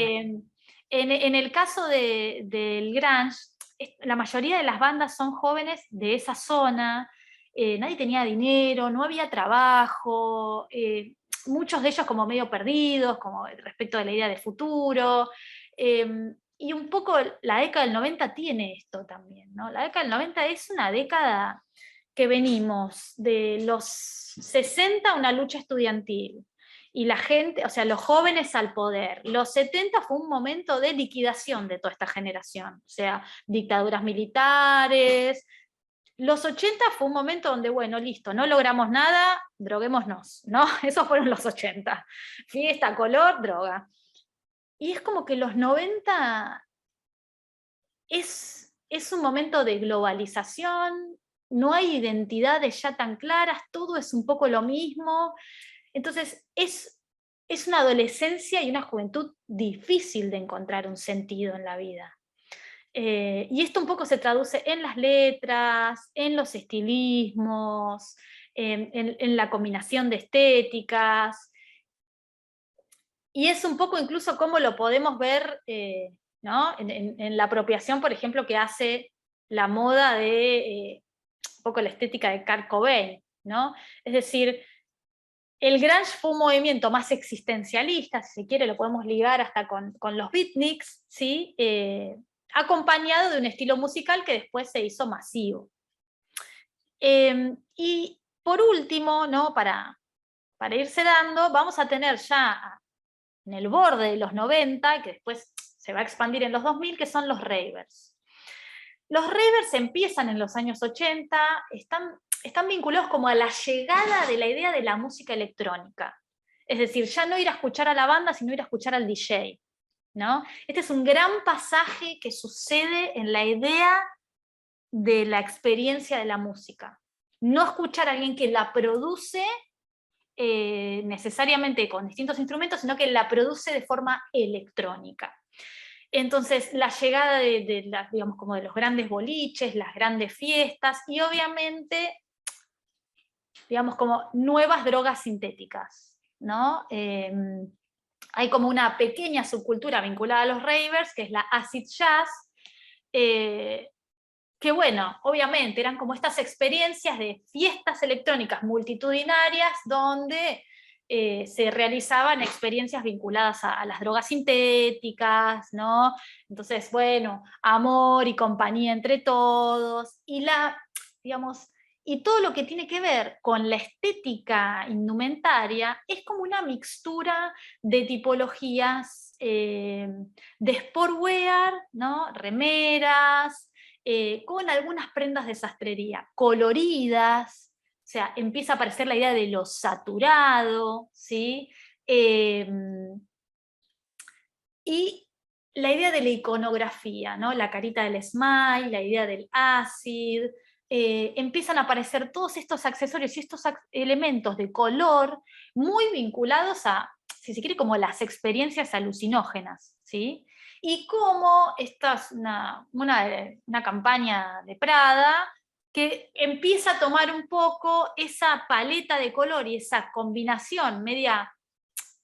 En el caso del grunge, la mayoría de las bandas son jóvenes de esa zona, nadie tenía dinero, no había trabajo, muchos de ellos como medio perdidos, como respecto de la idea de futuro, y un poco la década del 90 tiene esto también, ¿no? La década del 90 es una década que venimos de los 60 a una lucha estudiantil, y la gente, o sea, los jóvenes al poder. Los 70 fue un momento de liquidación de toda esta generación, o sea, dictaduras militares. Los 80 fue un momento donde, bueno, listo, no logramos nada, droguémonos, ¿no? Esos fueron los 80. Fiesta, color, droga. Y es como que los 90 es un momento de globalización, no hay identidades ya tan claras, todo es un poco lo mismo. Entonces, es una adolescencia y una juventud difícil de encontrar un sentido en la vida. Y esto un poco se traduce en las letras, en los estilismos, en la combinación de estéticas. Y es un poco incluso cómo lo podemos ver, ¿no?, en la apropiación, por ejemplo, que hace la moda de un poco la estética de Kurt Cobain, ¿no? Es decir, el grunge fue un movimiento más existencialista, si se quiere, lo podemos ligar hasta con los beatniks, ¿sí? Acompañado de un estilo musical que después se hizo masivo. Y por último, ¿no?, para irse dando, vamos a tener ya en el borde de los 90, que después se va a expandir en los 2000, que son los ravers. Los ravers empiezan en los años 80, están vinculados como a la llegada de la idea de la música electrónica. Es decir, ya no ir a escuchar a la banda, sino ir a escuchar al DJ, ¿no? Este es un gran pasaje que sucede en la idea de la experiencia de la música. No escuchar a alguien que la produce necesariamente con distintos instrumentos, sino que la produce de forma electrónica. Entonces, la llegada digamos, como de los grandes boliches, las grandes fiestas, y obviamente, digamos, como nuevas drogas sintéticas, ¿no? Hay como una pequeña subcultura vinculada a los ravers, que es la acid jazz, que bueno, obviamente eran como estas experiencias de fiestas electrónicas multitudinarias donde se realizaban experiencias vinculadas a las drogas sintéticas, ¿no? Entonces, bueno, amor y compañía entre todos, digamos, y todo lo que tiene que ver con la estética indumentaria es como una mixtura de tipologías de sportwear, ¿no? Remeras, con algunas prendas de sastrería coloridas, o sea, empieza a aparecer la idea de lo saturado, ¿sí? Y la idea de la iconografía, ¿no? La carita del smile, la idea del acid, empiezan a aparecer todos estos accesorios y estos elementos de color muy vinculados a, si se quiere, como las experiencias alucinógenas, ¿sí? Y cómo esta es una campaña de Prada que empieza a tomar un poco esa paleta de color y esa combinación media,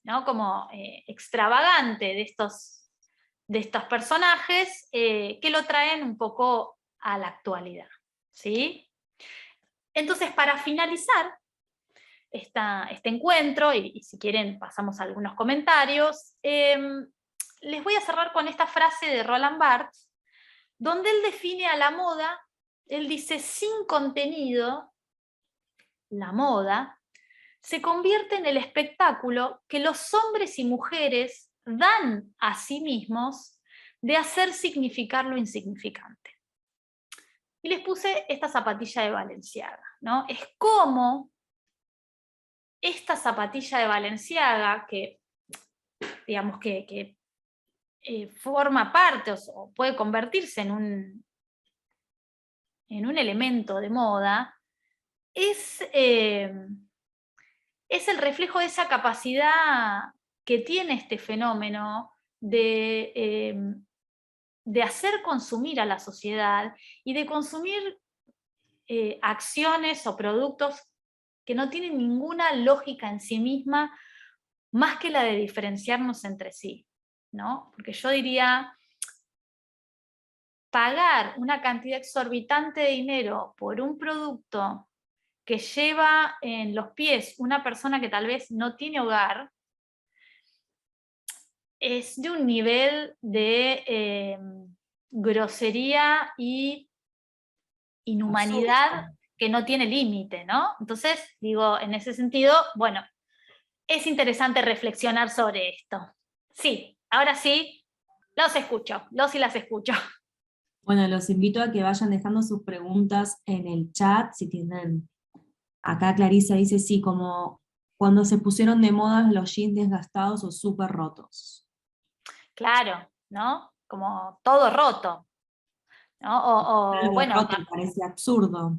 ¿no? Como extravagante de estos personajes que lo traen un poco a la actualidad, ¿sí? Entonces, para finalizar este encuentro, y si quieren pasamos a algunos comentarios, les voy a cerrar con esta frase de Roland Barthes, donde él define a la moda, él dice: sin contenido, la moda se convierte en el espectáculo que los hombres y mujeres dan a sí mismos de hacer significar lo insignificante. Y les puse esta zapatilla de Balenciaga, ¿no? Es como esta zapatilla de Balenciaga, que digamos que forma parte o puede convertirse en un elemento de moda, es el reflejo de esa capacidad que tiene este fenómeno de hacer consumir a la sociedad y de consumir acciones o productos que no tienen ninguna lógica en sí misma más que la de diferenciarnos entre sí, ¿no? Porque yo diría, pagar una cantidad exorbitante de dinero por un producto que lleva en los pies una persona que tal vez no tiene hogar, es de un nivel de grosería y inhumanidad Absurdo. que no tiene límite, ¿no? Entonces, digo, en ese sentido, bueno, es interesante reflexionar sobre esto. Sí, ahora sí, los escucho, los y las escucho. Bueno, los invito a que vayan dejando sus preguntas en el chat, si tienen. Acá Clarisa dice, sí, como cuando se pusieron de moda los jeans desgastados o súper rotos. Claro, ¿no? Como todo roto, ¿no? O Algo bueno, roto parece absurdo.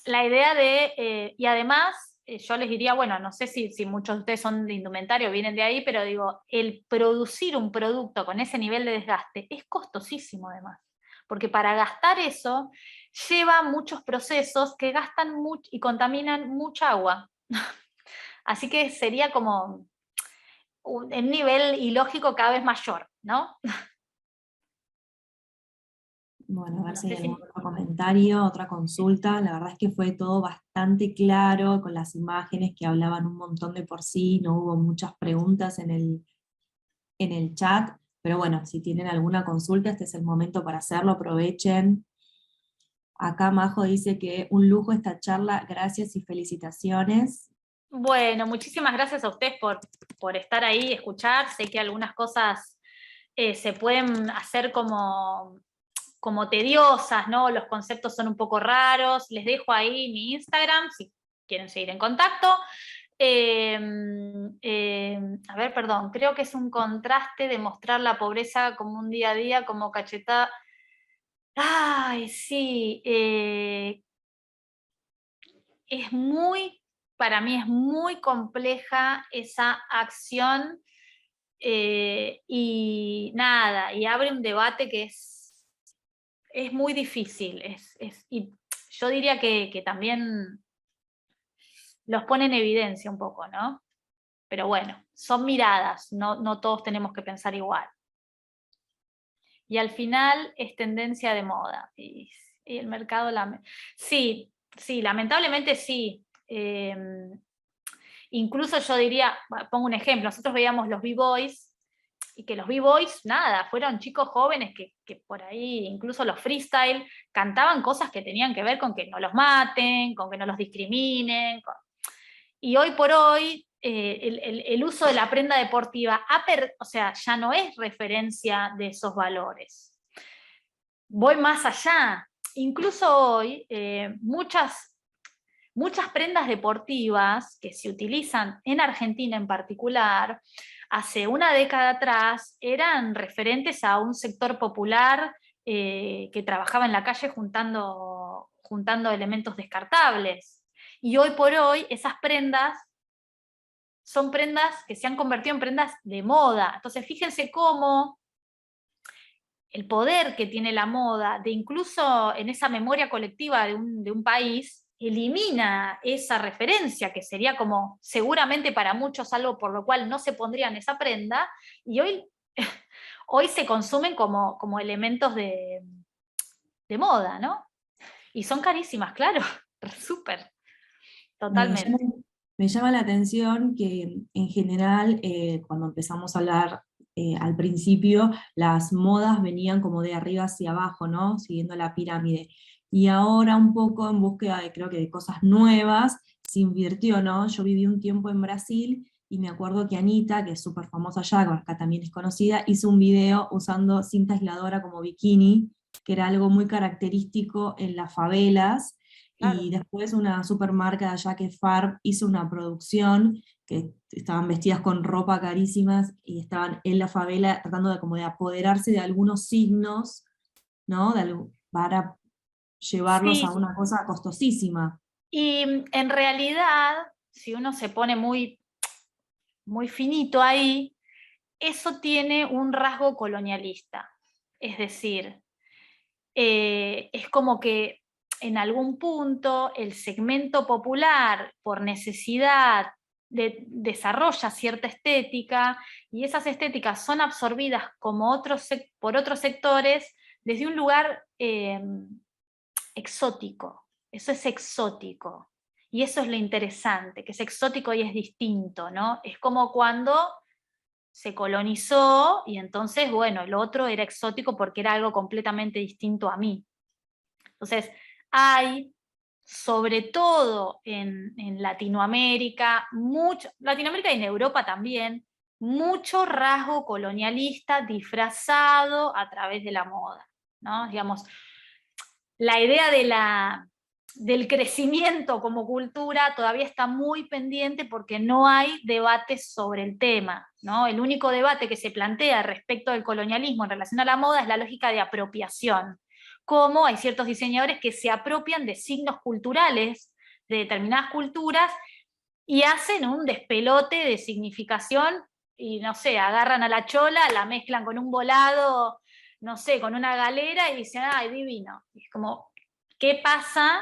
la idea de, y además, yo les diría, bueno, no sé si muchos de ustedes son de indumentario, vienen de ahí, pero digo, el producir un producto con ese nivel de desgaste es costosísimo además, porque para gastar eso lleva muchos procesos que gastan mucho y contaminan mucha agua. Así que sería como un nivel ilógico cada vez mayor, ¿no? Bueno, a ver No si hay sé algún si... otro comentario, otra consulta. La verdad es que fue todo bastante claro con las imágenes que hablaban un montón de por sí, no hubo muchas preguntas en el chat, pero bueno, si tienen alguna consulta, este es el momento para hacerlo, aprovechen. Acá Majo dice que un lujo esta charla, gracias y felicitaciones. Bueno, muchísimas gracias a ustedes por estar ahí, escuchar. Sé que algunas cosas se pueden hacer como tediosas, ¿no? Los conceptos son un poco raros. Les dejo ahí mi Instagram si quieren seguir en contacto. A ver, perdón, creo que es un contraste de mostrar la pobreza como un día a día, como cachetada. Ay, sí, es muy, para mí es muy compleja esa acción, y nada, y abre un debate que es muy difícil, y yo diría que también los pone en evidencia un poco, ¿no? Pero bueno, son miradas, no todos tenemos que pensar igual. Y al final es tendencia de moda. Y el mercado, sí, sí, lamentablemente sí. Incluso yo diría, pongo un ejemplo, nosotros veíamos los B-Boys, y que los B-Boys, nada, fueron chicos jóvenes que por ahí, incluso los freestyle, cantaban cosas que tenían que ver con que no los maten, con que no los discriminen. Y hoy por hoy, el uso de la prenda deportiva, o sea, ya no es referencia de esos valores. Voy más allá. Incluso hoy, muchas prendas deportivas que se utilizan en Argentina en particular, hace una década atrás eran referentes a un sector popular, que trabajaba en la calle juntando elementos descartables. Y hoy por hoy esas prendas son prendas que se han convertido en prendas de moda. Entonces fíjense cómo el poder que tiene la moda, de incluso en esa memoria colectiva de un país, elimina esa referencia, que sería como seguramente para muchos algo por lo cual no se pondrían esa prenda, y hoy se consumen como elementos de moda, ¿no? Y son carísimas, claro, súper, Me llama, totalmente. me llama la atención que en general, cuando empezamos a hablar al principio, las modas venían como de arriba hacia abajo, ¿no? Siguiendo la pirámide. Y ahora un poco en búsqueda de, creo que de cosas nuevas, se invirtió, ¿no? Yo viví un tiempo en Brasil y me acuerdo que Anita, que es súper famosa allá, que acá también es conocida, hizo un video usando cinta aisladora como bikini, que era algo muy característico en las favelas. Claro. Y después una supermarca de allá que es Farb hizo una producción que estaban vestidas con ropa carísimas y estaban en la favela tratando de como de apoderarse de algunos signos, ¿no? Para llevarlos a Sí, una cosa costosísima. y en realidad, si uno se pone muy, muy finito ahí, eso tiene un rasgo colonialista. Es decir, es como que en algún punto el segmento popular, por necesidad, desarrolla cierta estética, y esas estéticas son absorbidas por otros sectores desde un lugar, exótico. Eso es exótico. Y eso es lo interesante, que es exótico y es distinto, ¿no? Es como cuando se colonizó y entonces, bueno, el otro era exótico porque era algo completamente distinto a mí. Entonces, hay, sobre todo en Latinoamérica, Latinoamérica y en Europa también, mucho rasgo colonialista disfrazado a través de la moda, ¿no? Digamos, la idea del crecimiento como cultura todavía está muy pendiente porque no hay debates sobre el tema, ¿no? El único debate que se plantea respecto del colonialismo en relación a la moda es la lógica de apropiación. Cómo hay ciertos diseñadores que se apropian de signos culturales de determinadas culturas y hacen un despelote de significación y, no sé, agarran a la chola, la mezclan con un volado, no sé, con una galera y dicen, ay, divino. Y es como, ¿qué pasa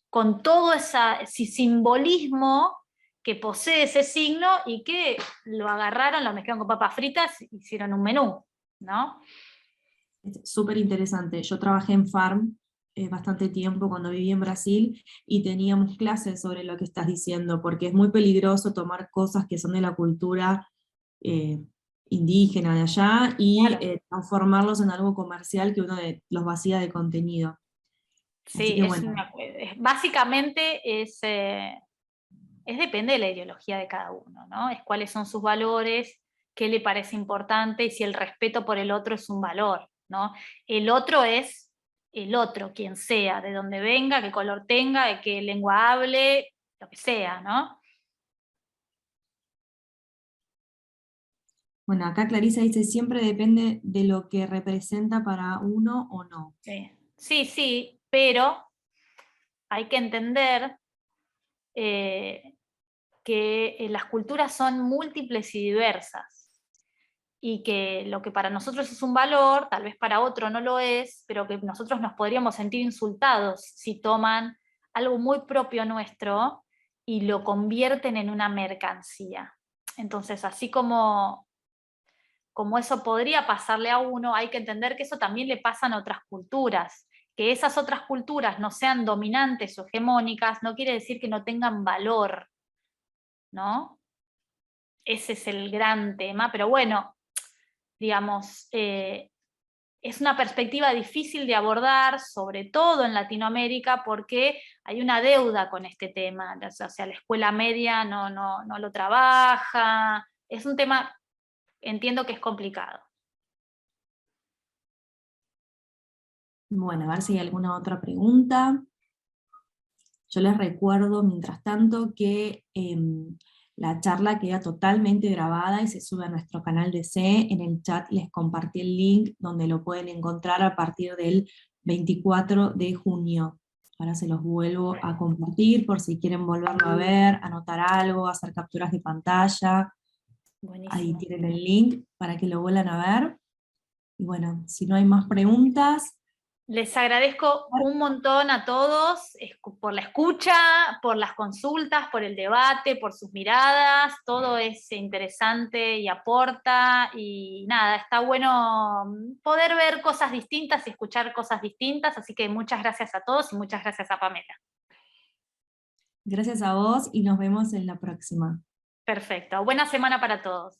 con todo ese simbolismo que posee ese signo y que lo agarraron, lo mezclaron con papas fritas, hicieron un menú, ¿no? Es súper interesante. Yo trabajé en Farm bastante tiempo cuando viví en Brasil y teníamos clases sobre lo que estás diciendo, porque es muy peligroso tomar cosas que son de la cultura eh, indígena de allá y Claro. transformarlos en algo comercial que los vacía de contenido. Así Sí, que bueno, básicamente depende de la ideología de cada uno, ¿no? Es cuáles son sus valores, qué le parece importante y si el respeto por el otro es un valor, ¿no? El otro es el otro, quien sea, de donde venga, qué color tenga, de qué lengua hable, lo que sea, ¿no? Bueno, acá Clarisa dice, siempre depende de lo que representa para uno o no. Sí, sí, sí, pero hay que entender eh, que las culturas son múltiples y diversas y que lo que para nosotros es un valor, tal vez para otro no lo es, pero que nosotros nos podríamos sentir insultados si toman algo muy propio nuestro y lo convierten en una mercancía. Entonces, así como eso podría pasarle a uno, hay que entender que eso también le pasa a otras culturas. Que esas otras culturas no sean dominantes o hegemónicas no quiere decir que no tengan valor, ¿no? Ese es el gran tema, pero bueno, digamos, es una perspectiva difícil de abordar, sobre todo en Latinoamérica, porque hay una deuda con este tema. O sea, la escuela media no lo trabaja. Es un tema, entiendo que es complicado. Bueno, a ver si hay alguna otra pregunta. Yo les recuerdo, mientras tanto, que la charla queda totalmente grabada y se sube a nuestro canal de C. En el chat les compartí el link donde lo pueden encontrar a partir del 24 de junio. Ahora se los vuelvo a compartir por si quieren volverlo a ver, anotar algo, hacer capturas de pantalla. Ahí Buenísimo. tienen el link para que lo vuelvan a ver. Y bueno, si no hay más preguntas, Les agradezco un montón a todos por la escucha, por las consultas, por el debate, por sus miradas. Todo es interesante y aporta. Y nada, está bueno poder ver cosas distintas y escuchar cosas distintas. Así que muchas gracias a todos y muchas gracias a Pamela. gracias a vos y nos vemos en la próxima. Perfecto. Buena semana para todos.